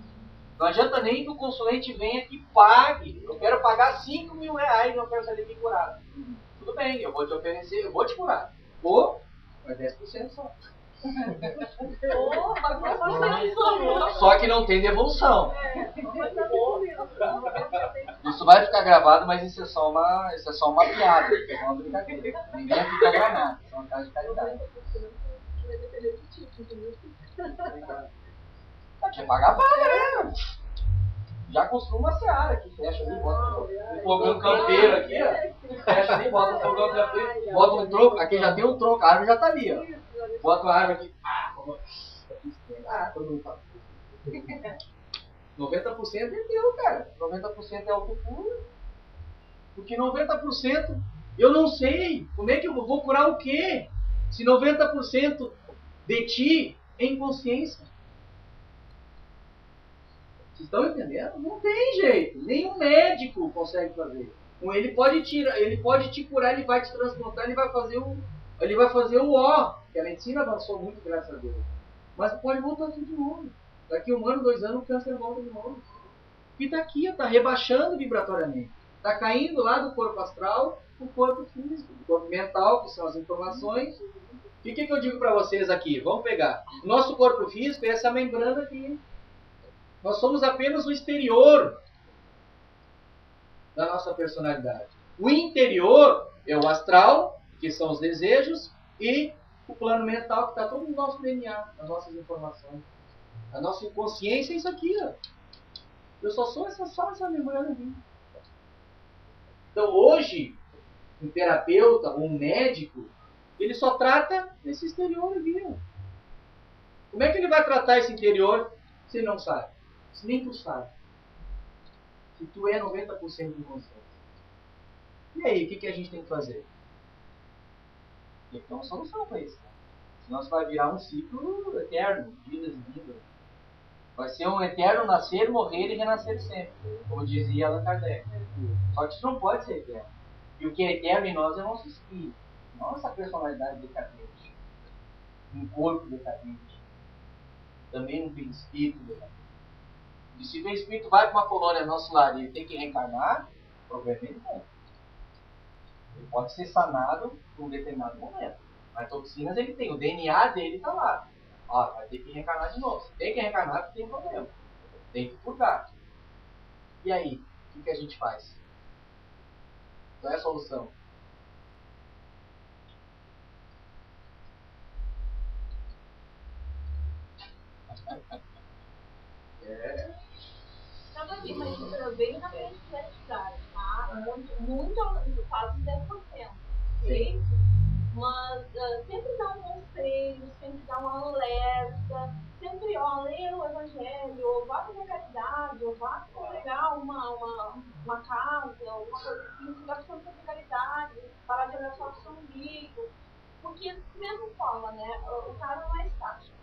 Não adianta nem que o consulente venha e pague. Eu quero pagar 5 mil reais e eu quero sair daqui curado. Tudo bem, eu vou te oferecer, eu vou te curar. Ou é 10% só. Só que não tem devolução. Isso vai ficar gravado, mas isso é só uma piada, é uma brincadeira. Ninguém fica granado, isso é uma casa de caridade. Quer pagar, paga, né? Já construa uma seara aqui, fecha ali, bota um fogão campeiro aqui, ó. Fecha ali, bota um fogão campeiro, bota um tronco, aqui já tem um tronco, a árvore já tá ali, ó. Bota uma árvore aqui, todo mundo fala. 90% é teu, cara. 90% é algo puro. Porque 90% eu não sei. Como é que eu vou curar o quê? Se 90% de ti é inconsciência. Vocês estão entendendo? Não tem jeito. Nenhum médico consegue fazer. Ele pode te curar, ele vai te transplantar, ele vai fazer o ó. Que a medicina avançou muito, graças a Deus. Mas pode voltar tudo de novo. Daqui 1 ano, 2 anos, o câncer volta de novo. E está aqui, está rebaixando vibratoriamente. Está caindo lá do corpo astral para o corpo físico, do corpo mental, que são as informações. E o que eu digo para vocês aqui? Vamos pegar. O nosso corpo físico é essa membrana aqui. Nós somos apenas o exterior da nossa personalidade. O interior é o astral, que são os desejos, e o plano mental, que está todo no nosso DNA, nas nossas informações. A nossa inconsciência é isso aqui, ó. Eu só sou essa membrana aqui. Então hoje, um terapeuta ou um médico, ele só trata esse exterior aqui, ó. Como é que ele vai tratar esse interior se ele não sabe? Se nem tu sabe. Se tu é 90% inconsciente. E aí, o que a gente tem que fazer? Tem que ter uma solução para isso. Senão você vai virar um ciclo eterno, vidas e vidas. Vai ser um eterno nascer, morrer e renascer sempre, como dizia Allan Kardec. Só que isso não pode ser eterno. E o que é eterno em nós é o nosso espírito, nossa personalidade decadente, um corpo decadente, também um perispírito decadente. E se o perispírito vai para uma colônia nosso lar e ele tem que reencarnar, o problema ele tem. Ele pode ser sanado por um determinado momento. Mas toxinas ele tem, o DNA dele está lá. Ó, vai ter que reencarnar de novo. Se tem que reencarnar, tem problema. Tem que purgar. E aí, o que a gente faz? Qual é a solução? Estava aqui, mas bem na frente da cidade, tá? Muito, quase 10%. Ok? Mas sempre dá um conselho, sempre dá uma alerta, sempre, ó, leia o Evangelho, ou vá fazer caridade, ou vá congregar uma casa, uma coisa assim, que vai fazer caridade, parar de olhar só o seu umbigo. Porque, mesmo fala, né, o cara não é estático.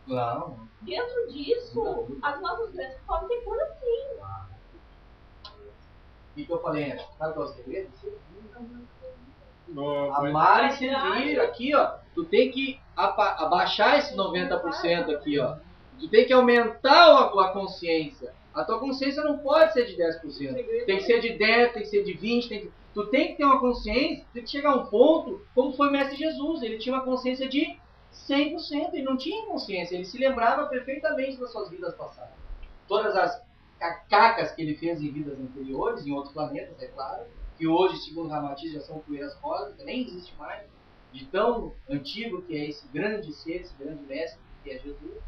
Não. Dentro disso, as nossas doenças podem ter cura sim. O que eu falei antes? Sabe qual é o segredo? No, Amar e servir. Aqui, ó. Tu tem que abaixar esse 90% aqui, ó. Tu tem que aumentar a consciência. A tua consciência não pode ser de 10%. Tem que ser de 10, tem que ser de 20. Tu tem que ter uma consciência, tem que chegar a um ponto, como foi o Mestre Jesus. Ele tinha uma consciência de 100%. Ele não tinha consciência. Ele se lembrava perfeitamente das suas vidas passadas. Todas as cacacas que ele fez em vidas anteriores, em outros planetas, é claro. Que hoje, segundo Ramatiz, já são poeiras rosas, nem existe mais, de tão antigo que é esse grande ser, esse grande mestre que é Jesus.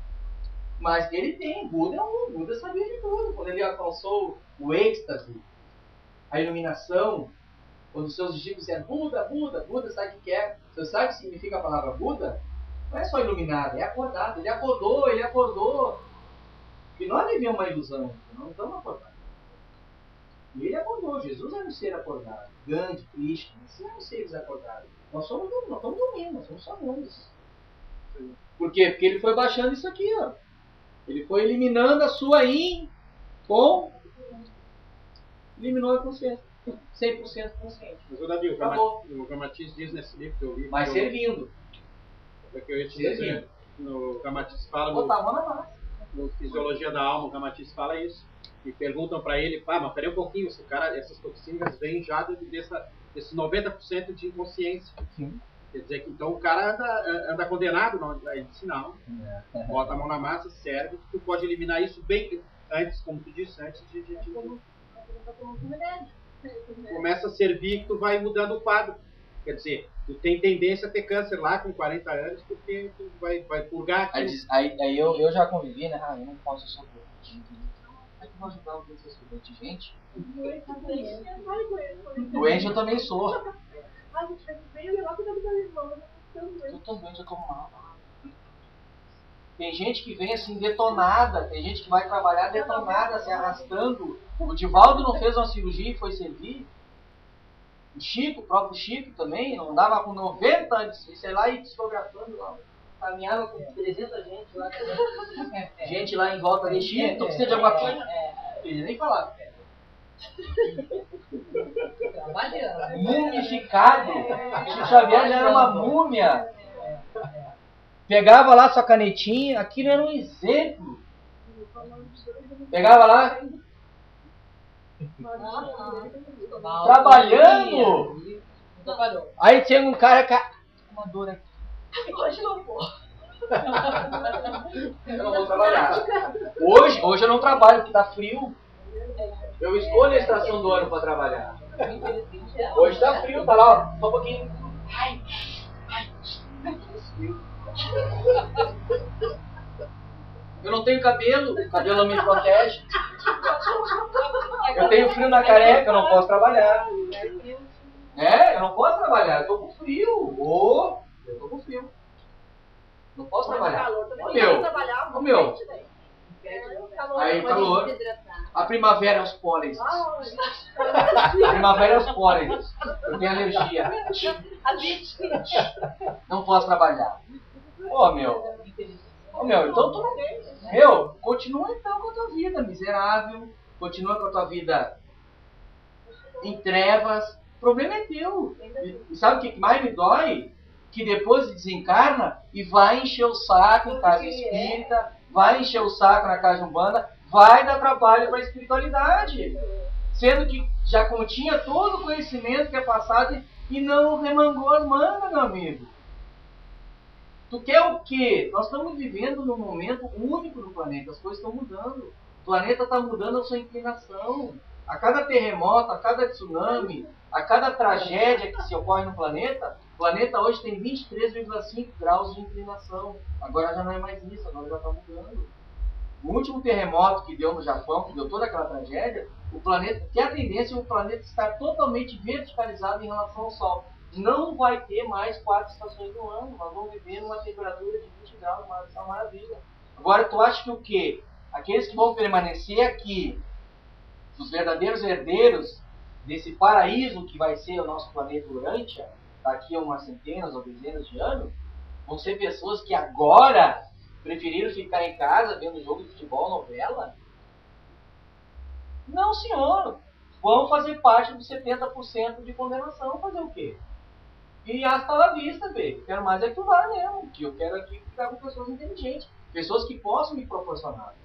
Mas ele tem, Buda sabia de tudo. Quando ele alcançou o êxtase, a iluminação, quando os seus discípulos disseram Buda, sabe o que é? Você sabe o que significa a palavra Buda? Não é só iluminado, é acordado. Ele acordou. E nós vivemos uma ilusão, não estamos acordados. E ele acordou, Jesus era um ser acordado. Gandhi, Krishna, esses eram seres acordados. Nós estamos dormindo, nós somos sonâmbulos. Por quê? Porque ele foi baixando isso aqui, ó. Ele foi eliminando a sua eliminou a consciência. 100% consciente. Mas o Davi, o Ramatiz diz nesse livro que eu li. Mas servindo. É que eu ia te dizer. O Ramatiz fala no Fisiologia da Alma, o Ramatiz fala isso. E perguntam para ele, mas peraí um pouquinho, essas toxinas vêm já desse 90% de inconsciência. Sim. Quer dizer que então o cara anda condenado, não, aí disse não. Bota a mão na massa, serve, tu pode eliminar isso bem antes, como tu disse, antes de começa a servir que tu vai mudando o quadro. Quer dizer, tu tem tendência a ter câncer lá com 40 anos porque tu vai purgar aquilo. Aí eu já convivi, né? Eu não posso, eu sou doente. Como é que eu vou ajudar alguém se eu sou doente? Gente, doente eu também sou. Eu tô doente, eu tô mal. Tem gente que vem assim detonada, tem gente que vai trabalhar detonada, se arrastando. O Divaldo não fez uma cirurgia e foi servir. O Chico, o próprio Chico também, não dava com 90 anos, sei lá, e psicografando lá. Caminhava com 300 gente lá. Gente lá em volta de Chico, tu precisa de alguma coisa? Nem falar. Mumificado. Chico Xavier já era uma múmia. Pegava lá sua canetinha, aquilo era um exemplo. Pegava lá, trabalhando. Aí tinha um cara com uma dor aqui. Hoje não vou. Eu não vou trabalhar. Hoje eu não trabalho porque tá frio. Eu escolho a estação do ano para trabalhar. Hoje tá frio, tá lá, ó, só um pouquinho. Ai, frio. Eu não tenho cabelo, o cabelo não me protege. Eu tenho frio na careca, eu não posso trabalhar. Eu não posso trabalhar, eu tô com frio. Eu tô com frio. Não posso trabalhar. O meu. Aí, calor. A primavera é os pólenes. A primavera é os pólenes. Eu tenho alergia. Não posso trabalhar. Então tu não. Continua então com a tua vida miserável. Continua com a tua vida em trevas. O problema é teu. E sabe o que mais me dói? Que depois desencarna e vai encher o saco em casa espírita, vai encher o saco na casa de umbanda, vai dar trabalho para a espiritualidade. Sendo que já continha todo o conhecimento que é passado e não remangou as mangas, meu amigo. Tu quer o quê? Nós estamos vivendo num momento único no planeta, as coisas estão mudando. O planeta está mudando a sua inclinação. A cada terremoto, a cada tsunami, a cada tragédia que se ocorre no planeta, o planeta hoje tem 23,5 graus de inclinação. Agora já não é mais isso, agora já está mudando. O último terremoto que deu no Japão, que deu toda aquela tragédia, o planeta, que a tendência é o planeta estar totalmente verticalizado em relação ao Sol. Não vai ter mais 4 estações do ano. Nós vamos viver numa temperatura de 20 graus, uma maravilha. Agora, tu acha que o quê? Aqueles que vão permanecer aqui, os verdadeiros herdeiros desse paraíso que vai ser o nosso planeta Urântia, daqui a umas centenas ou dezenas de anos, vão ser pessoas que agora preferiram ficar em casa vendo jogo de futebol, novela? Não, senhor. Vão fazer parte dos 70% de condenação. Fazer o quê? E hasta la vista, velho. Quero mais é que tu vá mesmo. Que eu quero aqui ficar com pessoas inteligentes. Pessoas que possam me proporcionar.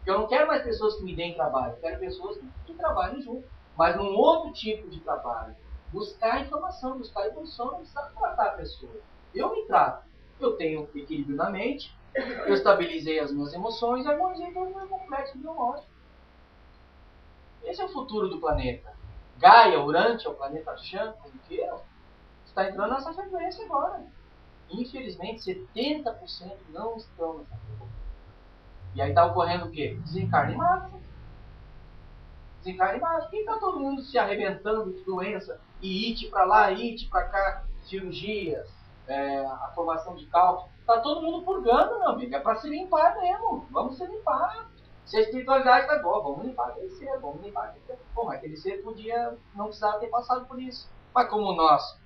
Eu não quero mais pessoas que me deem trabalho. Eu quero pessoas que trabalhem junto. Mas num outro tipo de trabalho. Buscar informação, buscar evolução. Não precisa tratar a pessoa. Eu me trato. Eu tenho equilíbrio na mente. Eu estabilizei as minhas emoções e harmonizei todo o meu complexo biológico. Esse é o futuro do planeta. Gaia, Urântia, o planeta Chan, como que é? Está entrando nessa frequência agora. Infelizmente, 70% não estão nessa frequência. E aí está ocorrendo o quê? Desencarne em massa. Desencarne em massa. Quem está todo mundo se arrebentando de doença? E ite para lá, ite para cá, cirurgias, a formação de cálculo. Está todo mundo purgando, meu amigo. É para se limpar mesmo. Vamos se limpar. Se a espiritualidade está boa, vamos limpar aquele ser, vamos limpar aquele ser. Bom, aquele ser podia, não precisava ter passado por isso. Mas como nós,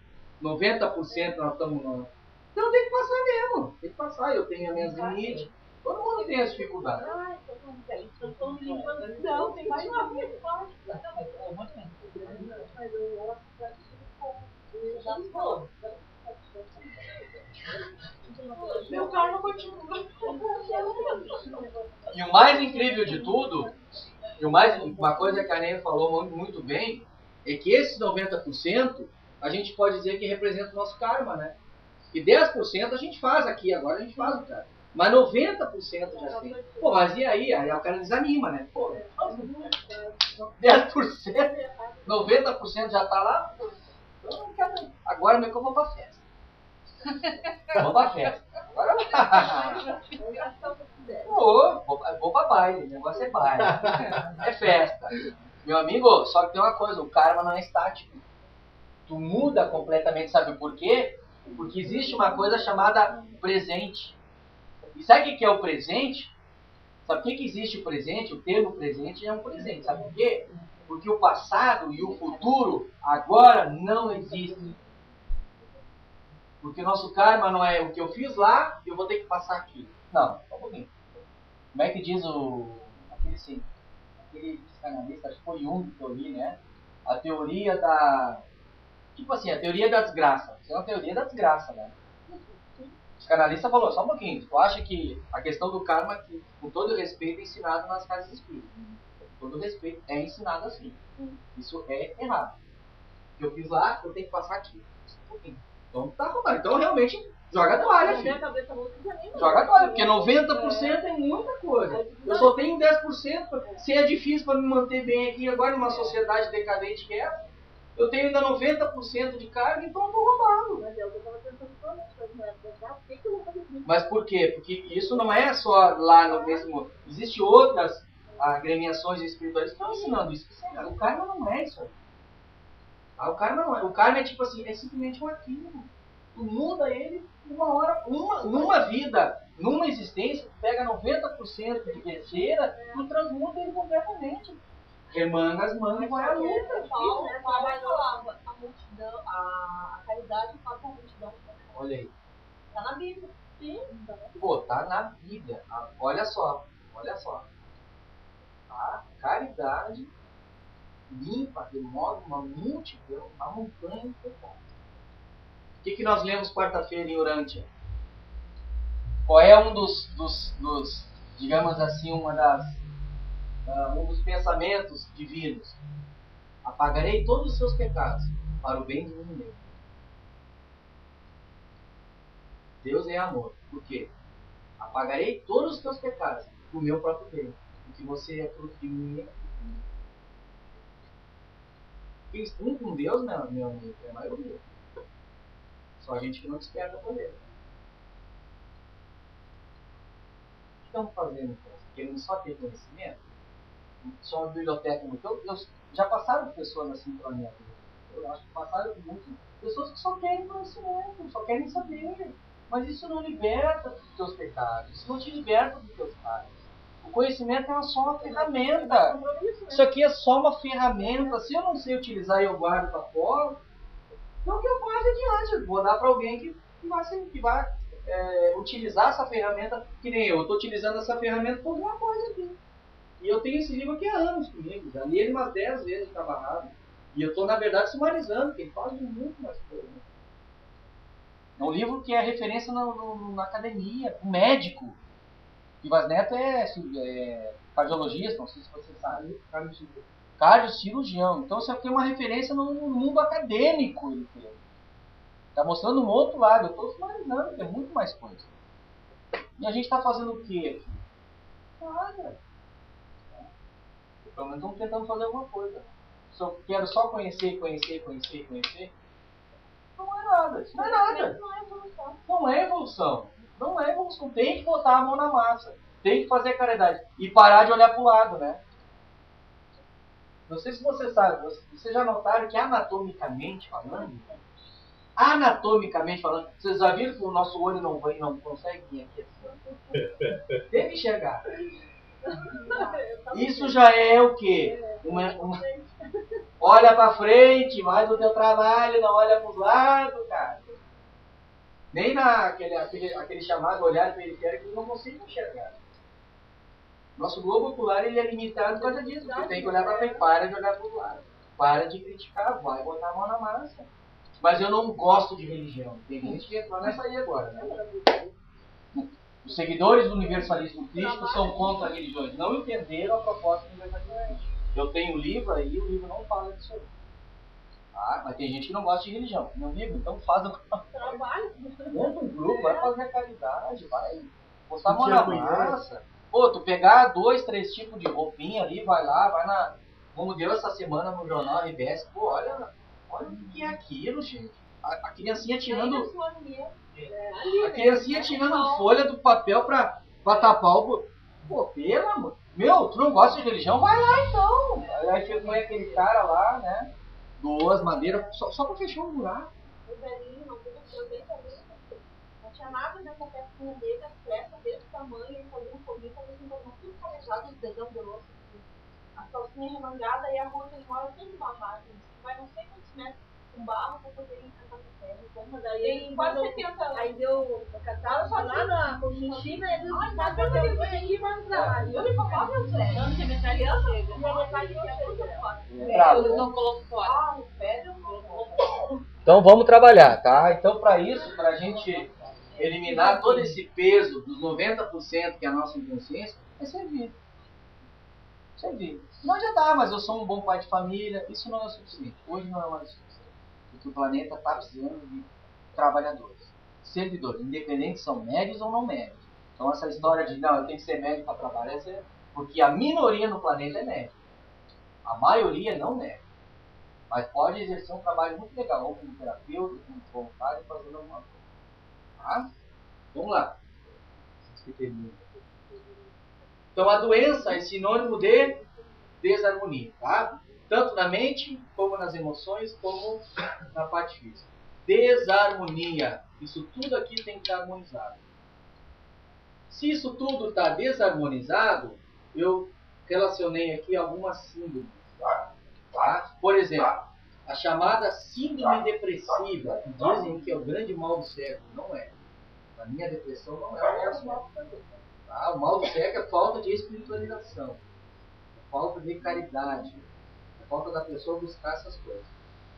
90% nós estamos no... Então tem que passar mesmo. Tem que passar. Eu tenho as minhas limites. Todo mundo tem as dificuldades. Ai, eu estou limpando. Não, tem mais uma vez. Meu karma continua. E o mais incrível de tudo, uma coisa que a Ney falou muito bem, é que esses 90% a gente pode dizer que representa o nosso karma, né? E 10% a gente faz aqui, agora a gente faz o cara. Mas 90% já tem. Pô, mas e aí? Aí o cara desanima, né? Pô, 10%, 90% já tá lá. Então, agora mesmo que eu vou pra festa. Vou pra festa. Agora vou pra baile, o negócio é baile. É festa. Meu amigo, só que tem uma coisa, o karma não é estático. Tu muda completamente, sabe por quê? Porque existe uma coisa chamada presente. E sabe o que é o presente? Sabe por que existe o presente? O termo presente é um presente. Sabe por quê? Porque o passado e o futuro agora não existem. Porque o nosso karma não é o que eu fiz lá e eu vou ter que passar aqui. Não, só um pouquinho. Como é que diz aquele psicanalista, acho que foi Jung que eu li, né? A teoria da... Tipo assim, a teoria da desgraça. Isso é uma teoria da desgraça, né? O psicanalista falou, só um pouquinho, tu acha que a questão do karma, que, com todo respeito, é ensinado nas casas espíritas. Com todo respeito, é ensinado assim. Isso é errado. O que eu fiz lá, eu tenho que passar aqui. Só um pouquinho. Então tá arrumado. Então realmente, joga a toalha, filho. Joga a toalha, porque 90% é muita coisa. Eu só tenho 10%. Se é difícil para me manter bem aqui agora numa sociedade decadente que é, eu tenho ainda 90% de carga, então eu tô roubado. Mas por quê? Porque isso não é só lá no mesmo... Existem outras agremiações espirituais que estão ensinando isso. O karma não é isso aí. O karma não é. O karma é tipo assim, é simplesmente um arquivo. Tu muda ele uma hora, numa vida, numa existência, tu pega 90% de besteira, tu transmuta ele completamente. Remanga as mangas e vai à luta. Paulo falava, a multidão, a caridade passa a multidão. Olha aí. Tá na Bíblia. Sim. Pô, tá na Bíblia. Olha só. A caridade limpa, remove uma multidão, uma montanha de pecados. O que nós lemos quarta-feira em Urântia? Qual é um dos digamos assim, um dos pensamentos divinos? Apagarei todos os seus pecados para o bem de ninguém. Deus é amor. Por quê? Apagarei todos os teus pecados para o meu próprio bem. Porque você é fruto de mim. Quem estão com Deus, meu amigo, é a maioria. Só a gente que não desperta para ele. O que estamos fazendo então? Querendo só ter conhecimento? Só uma biblioteca muito. Já passaram pessoas assim pela minha vida. Eu acho que passaram muito. Pessoas que só querem conhecimento, só querem saber. Mas isso não liberta dos teus pecados. Isso não te liberta dos teus pecados. O conhecimento é só uma ferramenta. Isso aqui é só uma ferramenta. Se eu não sei utilizar e eu guardo para fora, então o que eu faço adiante? Eu vou dar para alguém que vai utilizar essa ferramenta, que nem eu. Eu estou utilizando essa ferramenta por alguma coisa aqui. E eu tenho esse livro aqui há anos comigo. Já li ele umas 10 vezes de barrado. E eu estou, na verdade, sumarizando, porque ele fala de muito mais coisa. É um livro que é referência na academia, um médico. Vivas Neto é cardiologista, não sei se você sabe. Cardiocirurgião. Então você tem uma referência no mundo acadêmico. Ele está mostrando um outro lado. Eu estou sumarizando, tem muito mais coisa. E a gente está fazendo o quê aqui? Nada. Pelo menos estamos tentando fazer alguma coisa. Quero só conhecer. Não é nada. Isso não é nada. Não é evolução. Não é evolução. Tem que botar a mão na massa. Tem que fazer caridade. E parar de olhar para o lado, né? Não sei se você sabe. Vocês já notaram que anatomicamente falando, vocês já viram que o nosso olho não consegue vir aqui assim? Tem que enxergar. Isso já é o quê? Olha para frente, mais o teu trabalho, não olha para os lados, cara. Nem aquele chamado olhar periférico eles não conseguem enxergar. Nosso globo ocular ele é limitado por causa disso. Você tem que olhar para frente, para de olhar para os lados. Para de criticar, vai botar a mão na massa. Mas eu não gosto de religião. Tem gente que entrou nessa aí agora, né? Os seguidores do universalismo crístico são contra religiões. Não entenderam a proposta do universalismo crístico. Eu tenho o livro aí, o livro não fala disso aí. Ah, mas tem gente que não gosta de religião, meu amigo, então faz o Trabalho. dentro do grupo, vai fazer a caridade, vai postar a mão na massa. Pô, tu pegar 2, 3 tipos de roupinha ali, vai lá, vai na. Como deu essa semana no jornal RBS, pô, olha o que é aquilo, gente. A criancinha tirando. A criancinha tirando folha do papel pra tapar o. Pô, pelo amor. Meu, tu não gosta de religião? Vai lá então. Aí chegou aquele cara lá, né? Doou as madeiras só pra fechar um buraco. O velhinho, eu bem também, não tinha nada nessa pecinha dele, as peças desse tamanho, ele fazia um foguinho, fazia assim, tudo calejado, os dedão grosso, assim. As calcinhas remangadas e a rua que ele mora tudo barrado. Vai não sei quantos metros com barro pra poder encantar no terra. Como daí tem quase 70 anos. Aí deu catar só lá na China e deu mas eu não tenho aqui, mas pra lá. Eu me comprava meu pé. Não tinha metralhando? Minha metralhando é tudo fora. Eu não coloco fora. Ah, o pé eu coloco. Então vamos trabalhar, tá? Então para isso, para a gente eliminar todo esse peso dos 90% que é a nossa inconsciência, é servir. Servir. Não adianta, mas eu sou um bom pai de família, isso não é o suficiente. Hoje não é mais o suficiente. Porque o planeta está precisando de trabalhadores, servidores, independentes são médios ou não médios. Então essa história de não, eu tenho que ser médio para trabalhar, porque a minoria no planeta é médio. A maioria não é. Mas pode exercer um trabalho muito legal, ou como terapeuta, como voluntário, fazendo alguma coisa. Tá? Vamos lá. Então a doença é sinônimo de desarmonia, tá? Tanto na mente, como nas emoções, como na parte física. Desarmonia. Isso tudo aqui tem que estar harmonizado. Se isso tudo está desarmonizado, eu relacionei aqui algumas síndromes. Tá? Por exemplo, a chamada síndrome depressiva, que dizem que é o grande mal do século, não é. A minha depressão não é o mal do século. Tá? O mal do século é falta de espiritualização, falta de caridade, falta da pessoa buscar essas coisas.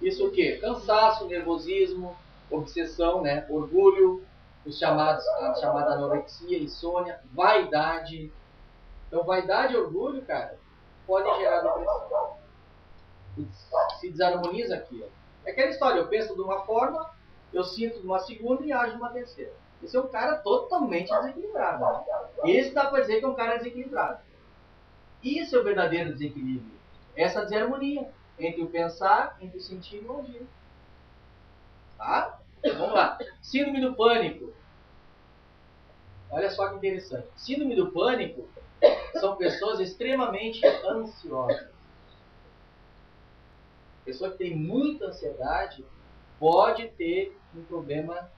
Isso o quê? Cansaço, nervosismo, obsessão, né? Orgulho, a chamada anorexia, insônia, vaidade. Então, vaidade e orgulho, cara, podem gerar depressão. Se desarmoniza aqui. Ó. É aquela história, eu penso de uma forma, eu sinto de uma segunda e ajo de uma terceira. Esse é um cara totalmente desequilibrado. Né? Esse dá para dizer que é um cara desequilibrado. Isso é o verdadeiro desequilíbrio. Essa desarmonia entre o pensar, entre o sentir e o agir. Tá? Vamos lá. Síndrome do pânico. Olha só que interessante. Síndrome do pânico são pessoas extremamente ansiosas. Pessoa que tem muita ansiedade pode ter um problema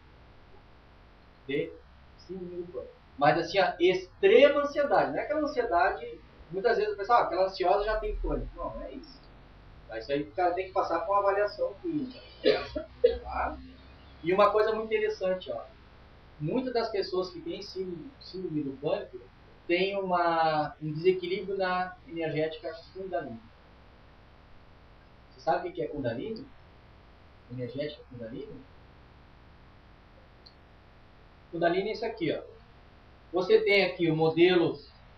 de síndrome do pânico. Mas assim, a extrema ansiedade. Não é aquela ansiedade, muitas vezes o pessoal, aquela ansiosa já tem pânico. Não, não é isso. Isso aí o cara tem que passar por uma avaliação clínica. Tá? E uma coisa muito interessante, ó. Muitas das pessoas que têm síndrome do pânico têm um desequilíbrio na energética Kundalini. Você sabe o que é Kundalini? Energética Kundalini? Kundalini é isso aqui, ó. Você tem aqui o modelo,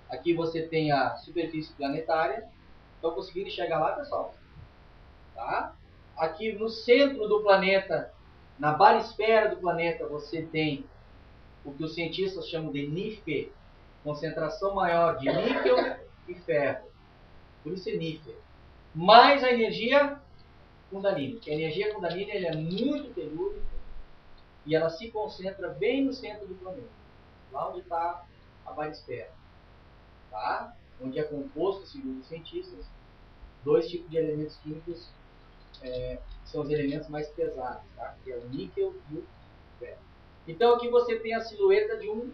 aqui você tem a superfície planetária. Estão conseguindo chegar lá, pessoal? Tá? Aqui no centro do planeta, na barisfera do planeta, você tem o que os cientistas chamam de NIFE, concentração maior de níquel e ferro. Por isso é NIFE. Mais a energia Kundalini. A energia Kundalini ela é muito telúrica e ela se concentra bem no centro do planeta, lá onde está a barisfera. Tá? Onde é composto, segundo os cientistas, 2 tipos de elementos químicos são os elementos mais pesados, tá? Que é o níquel e o ferro. Então aqui você tem a silhueta de um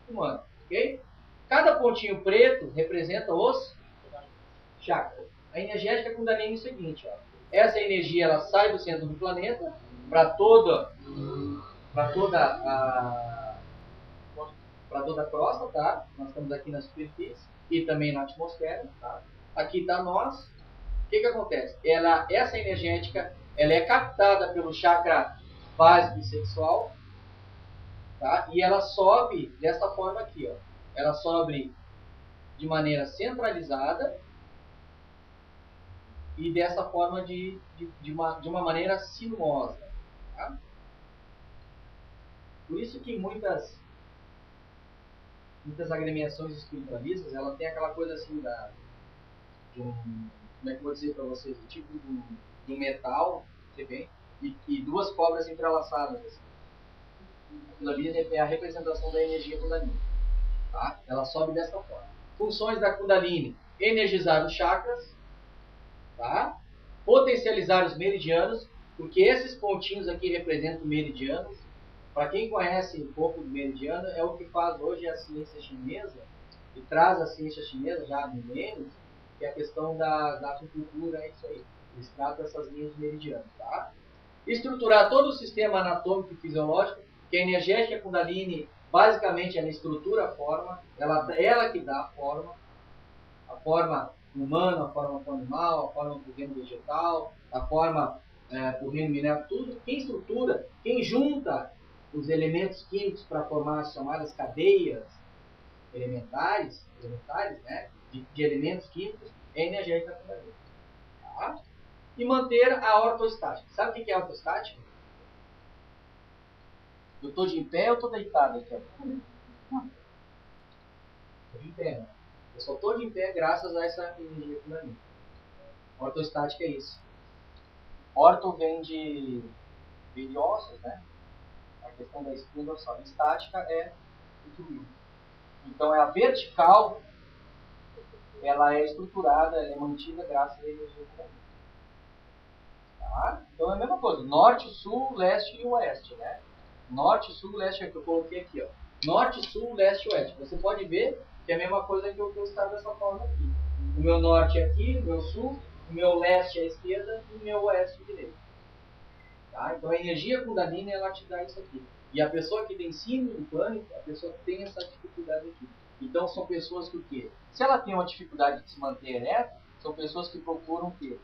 humano, ok? Cada pontinho preto representa os chakras. A energética Kundalini é o seguinte, ó. Essa energia ela sai do centro do planeta para toda a crosta, tá? Nós estamos aqui na superfície e também na atmosfera, tá? Aqui está nós. O que acontece? Essa energética ela é captada pelo chakra básico e sexual, tá? E ela sobe dessa forma aqui, ó. Ela sobe de maneira centralizada e dessa forma de uma maneira sinuosa. Tá? Por isso que muitas agremiações espiritualistas, ela tem aquela coisa assim de um, como é que eu vou dizer para vocês, do tipo de um metal, você vê, e duas cobras entrelaçadas. Assim. Aquilo ali é a representação da energia Kundalini. Tá? Ela sobe dessa forma. Funções da Kundalini: energizar os chakras, tá? Potencializar os meridianos, porque esses pontinhos aqui representam meridianos. Para quem conhece um pouco do meridiano, é o que faz hoje a ciência chinesa, e traz a ciência chinesa já há milênios, que é a questão da acupuntura, é isso aí. Eles tratam essas linhas meridianas, tá? Estruturar todo o sistema anatômico e fisiológico, que a energética Kundalini, basicamente, ela estrutura a forma, ela que dá a forma humana, a forma animal, a forma do reino vegetal, a forma do reino mineral, tudo. Quem estrutura, quem junta os elementos químicos para formar as chamadas cadeias elementares, né, de elementos químicos, é a energética Kundalini. Tá? E manter a ortostática. Sabe o que é a ortostática? Eu estou de em pé ou estou deitado aqui? Estou de em pé, né? Eu só estou de em pé graças a essa energia Kundalini. Ortostática é isso. Orto vem de ossos, né? A questão da espinha dorsal. Estática é equilíbrio. Então, a vertical, ela é estruturada, ela é mantida graças à energia Kundalini. Tá? Então, é a mesma coisa. Norte, sul, leste e oeste, né? Norte, sul, leste, é o que eu coloquei aqui, ó. Norte, sul, leste e oeste. Você pode ver que é a mesma coisa que eu estava dessa forma aqui. O meu norte é aqui, o meu sul, o meu leste é a esquerda e o meu oeste é a direita. Tá? Então a energia Kundalini, ela te dá isso aqui. E a pessoa que tem síndrome pânico, a pessoa tem essa dificuldade aqui. Então são pessoas que o quê? Se ela tem uma dificuldade de se manter ereta, são pessoas que procuram o quê?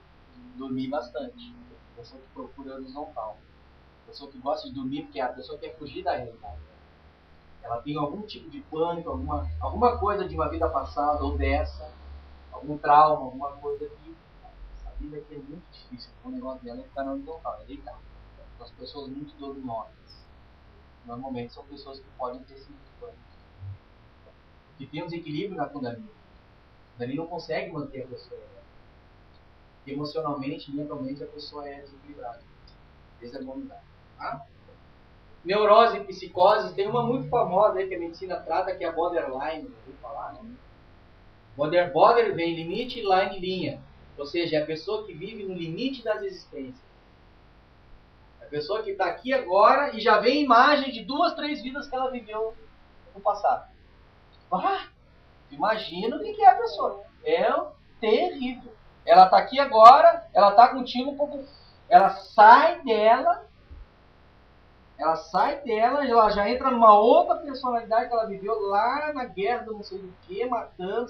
Dormir bastante. Pessoa que procura horizontal. Pessoa que gosta de dormir porque a pessoa quer fugir da realidade. Ela tem algum tipo de pânico, alguma coisa de uma vida passada ou dessa, algum trauma, alguma coisa que essa vida aqui é muito difícil. O negócio dela é ficar na horizontal, é deitar. São as pessoas muito dorminhosas. Normalmente são pessoas que podem ter sido pânico. Porque tem um desequilíbrio na Kundalini. A Kundalini não consegue manter a pessoa. Emocionalmente, mentalmente, a pessoa é desequilibrada. Desarmonizada. Tá? Neurose e psicose, tem uma muito famosa aí que a medicina trata, que é a borderline, não ouviu falar, né? Border vem limite e line linha. Ou seja, é a pessoa que vive no limite das existências. É a pessoa que está aqui agora e já vê imagem de 2, 3 vidas que ela viveu no passado. Ah, imagina o que é a pessoa. É terrível. Ela está aqui agora, ela está contigo um pouco. Ela sai dela, ela já entra numa outra personalidade que ela viveu lá na guerra do não sei do que, matando,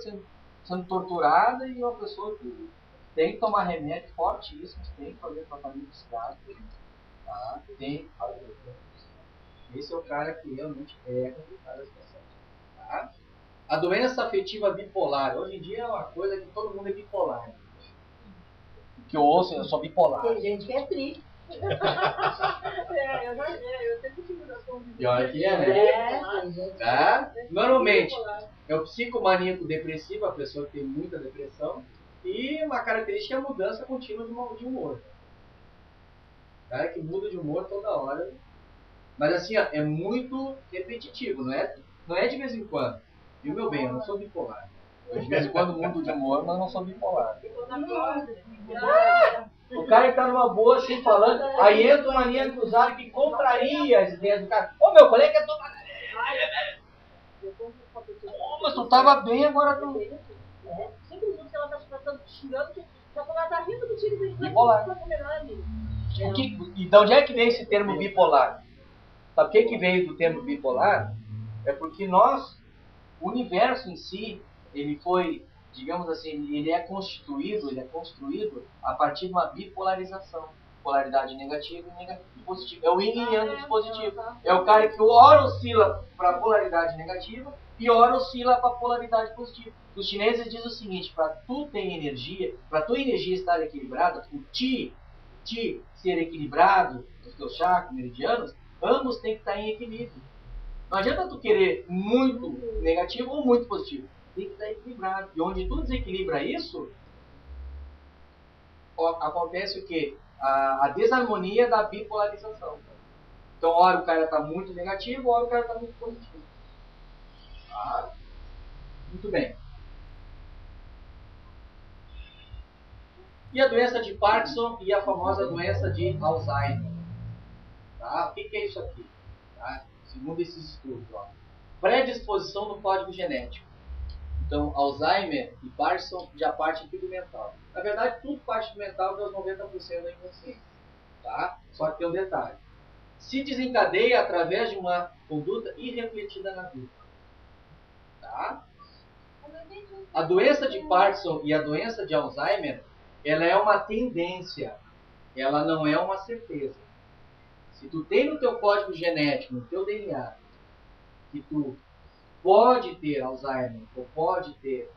sendo torturada, e uma pessoa que tem que tomar remédio fortíssimos, tem que fazer tratamento psiquiátrico, tá? Tem que fazer. Esse é o cara que realmente pega de cada situação. Tá? A doença afetiva bipolar, hoje em dia é uma coisa que todo mundo é bipolar. Que eu ouço, eu sou bipolar. Tem gente que é triste. Eu sempre tive noção de. Pior que é, né? Tá? Normalmente, é o psicomaníaco depressivo, a pessoa que tem muita depressão, e uma característica é a mudança contínua de humor. O cara que muda de humor toda hora. Mas assim, ó, é muito repetitivo, não é de vez em quando. Viu, meu bem? Eu não sou bipolar. Eu de vez em quando mudo de humor, mas não sou bipolar. O cara que tá numa boa assim falando, aí entra uma linha cruzada que contraria as ideias do cara. Ô meu colega é todo. Mas tu tava bem, agora tu. 5 minutos que ela tá xingando, que ela tá rindo do tiro dele. Bipolar. E de onde é que veio esse termo bipolar? Sabe o que veio do termo bipolar? É porque o universo em si, ele foi, digamos assim, ele é construído a partir de uma bipolarização. Polaridade negativa e positiva. É o yin e yang do positivo. É o cara que ora oscila para a polaridade negativa pior oscila para a polaridade positiva. Os chineses dizem o seguinte: para tu ter energia, para tua energia estar equilibrada, o Qi ser equilibrado, os teus chakras meridianos, ambos têm que estar em equilíbrio. Não adianta tu querer muito negativo ou muito positivo. Tem que estar equilibrado. E onde tu desequilibra isso, acontece o quê? A desarmonia da bipolarização. Então, hora o cara está muito negativo, hora o cara está muito positivo. Ah, muito bem. E a doença de Parkinson e a famosa doença de Alzheimer. Tá? O que é isso aqui? Tá? Segundo esses estudos, ó. Predisposição no código genético. Então, Alzheimer e Parkinson já parte tudo mental. Na verdade, tudo parte do mental, que é os 90% da inconsciência. Tá? Só que tem um detalhe. Se desencadeia através de uma conduta irrefletida na vida. Tá? A doença de Parkinson e a doença de Alzheimer, ela é uma tendência. Ela não é uma certeza. Se tu tem no teu código genético, no teu DNA, que tu pode ter Alzheimer ou pode ter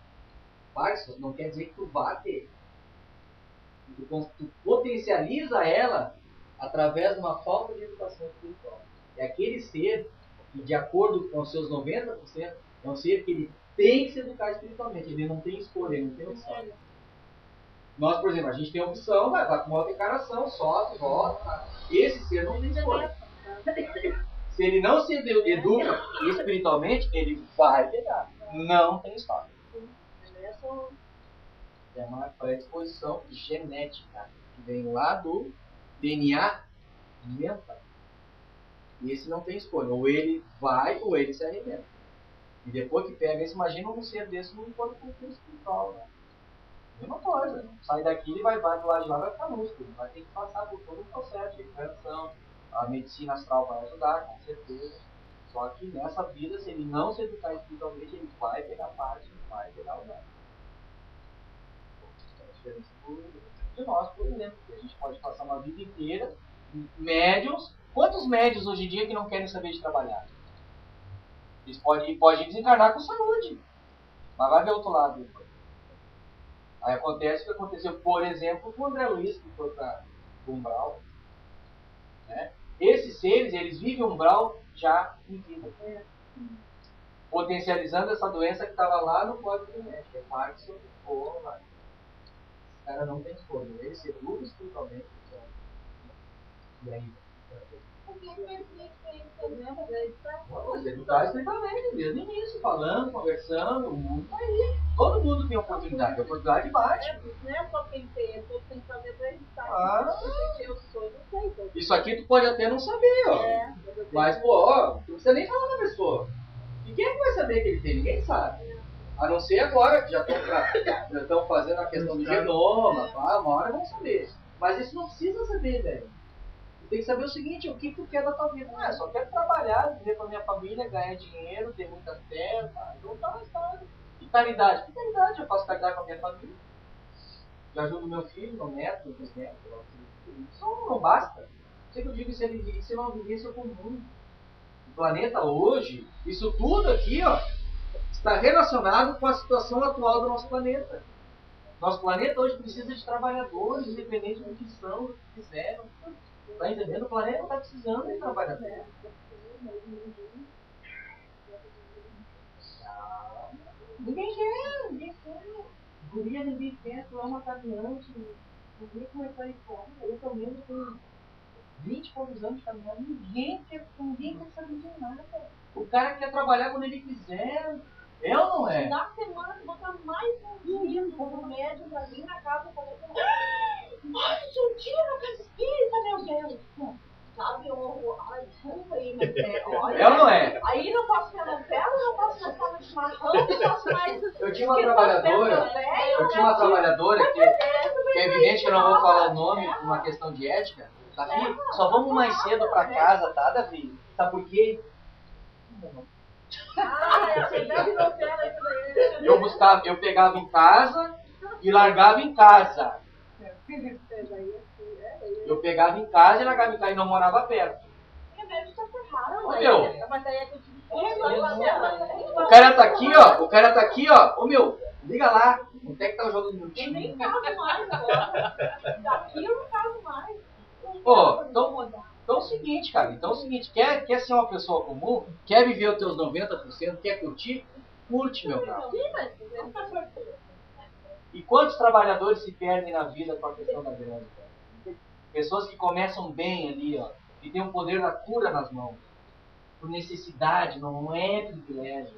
Parkinson, não quer dizer que tu vá ter. Tu potencializa ela através de uma falta de educação espiritual. É aquele ser que, de acordo com os seus 90%, é um ser que ele tem que se educar espiritualmente. Ele não tem escolha, ele não tem opção. Nós, por exemplo, a gente tem a opção, vai com uma outra encarnação, sofre, volta. Esse ser não tem escolha. Se ele não se educa espiritualmente, ele vai pegar. Não tem história. É uma predisposição genética que vem lá do DNA mental. E esse não tem escolha. Ou ele vai ou ele se arrebenta. E depois que pega isso, imagina um ser desse não pode cumprir espiritual. Né? Mesma coisa. Sai daqui, ele vai do lado de lá, vai ficar músculo. Vai ter que passar por todo o processo de recuperação. A medicina astral vai ajudar, com certeza. Só que nessa vida, se ele não se educar espiritualmente, ele vai pegar parte, vai pegar o lugar. É a diferença de nós, por exemplo. Que a gente pode passar uma vida inteira, médiums. Quantos médios hoje em dia que não querem saber de trabalhar? Eles podem desencarnar com saúde. Mas vai ver o outro lado. Aí acontece o que aconteceu, por exemplo, com o André Luiz, que foi para o umbral. Né? Esses seres, eles vivem o umbral já em vida. Potencializando essa doença que estava lá no código genético. É Parkinson ou Alzheimer. Esse cara não tem escolha. Ele se educa espiritualmente. E aí? Mas educar espiritualmente, desde o início, falando, conversando, o mundo tá aí. Todo mundo tem oportunidade. A oportunidade bate. Não é só quem tem, todos têm que fazer pra estar. Eu sou, não sei. Isso aqui tu pode até não saber, ó. Mas, pô, ó, tu não precisa nem falar da pessoa. E quem é que vai saber que ele tem? Ninguém sabe. A não ser agora, que já estão fazendo a questão do genoma, uma hora vão saber. Mas isso não precisa saber, velho. Tem que saber o seguinte, o que tu quer da tua vida. Ah, eu só quero trabalhar, viver com a minha família, ganhar dinheiro, ter muita terra, tá? Então tá na história. E caridade? Que caridade? Eu faço caridade com a minha família. Já ajudo meu filho, meu neto, meu bisneto. Isso não basta. Sei que eu digo, isso é uma vivência comum. O planeta hoje, isso tudo aqui, ó, está relacionado com a situação atual do nosso planeta. Nosso planeta hoje precisa de trabalhadores, independente do que são, do que fizeram. Está entendendo? O planeta está precisando de trabalhadores. Ninguém quer. Guria, ninguém quer, tu é uma caminhante. Ninguém como é que vai fora. Eu também tenho 20 e poucos anos de caminhando. Ninguém quer saber de nada. O cara quer trabalhar quando ele quiser. É ou não é? Na semana, tu botar mais um dia no médium pra vir na casa e falar ai, seu dia na casa espírita, meu Deus. Sabe, ai, desculpa aí, meu Deus. É ou não é? Aí não posso ter novela, não posso ter sala de chimarrão, não posso mais. Eu tinha uma trabalhadora que é evidente que eu não vou falar o nome por uma questão de ética. Davi, só vamos mais cedo pra casa, tá, Davi? Sabe por quê? Eu pegava em casa e largava em casa. Eu pegava em casa e largava em casa e não morava perto. Mas aí é que eu tive O cara tá aqui, ó. O cara tá aqui, ó. Ô meu, liga lá. Onde é que tá o jogo do meu Eu time? nem caso mais agora. Daqui eu não caso mais. Pô, então é o seguinte, cara. Então é o seguinte, quer ser uma pessoa comum? Quer viver os teus 90%? Quer curtir? Curte, meu cara. Sim, mas não tá sorteio. E quantos trabalhadores se perdem na vida com a questão da grana? Pessoas que começam bem ali, ó, e tem o poder da cura nas mãos. Por necessidade, não é privilégio.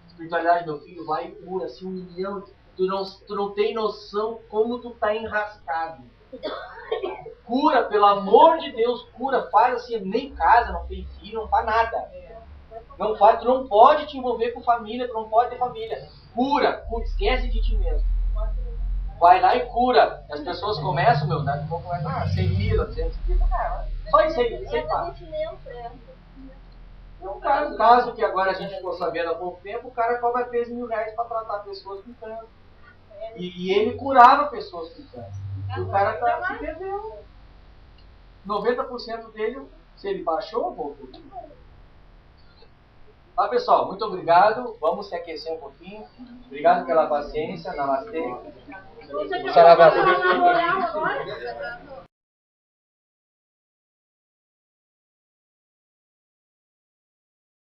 Espiritualidade, meu filho, vai e cura, assim, 1 milhão. Tu não tem noção como tu tá enrascado. Cura, pelo amor de Deus, cura. Faz assim, nem casa, não tem filho, não faz nada. Não faz, tu não pode te envolver com família, tu não pode ter família. Cura, esquece de ti mesmo. Vai lá e cura. As pessoas começam, meu, daqui a pouco começa, 100 mil, 200 mil. Só isso aí, isso aí faz. É um caso que agora a gente ficou sabendo há pouco tempo, o cara cobra 13 mil reais para tratar pessoas com câncer. E ele curava pessoas com câncer. E o cara se perdeu. 90% dele, se ele baixou, voltou. Tá, pessoal, muito obrigado. Vamos se aquecer um pouquinho. Obrigado pela paciência. Namastê. Você Saravá. quer falar agora?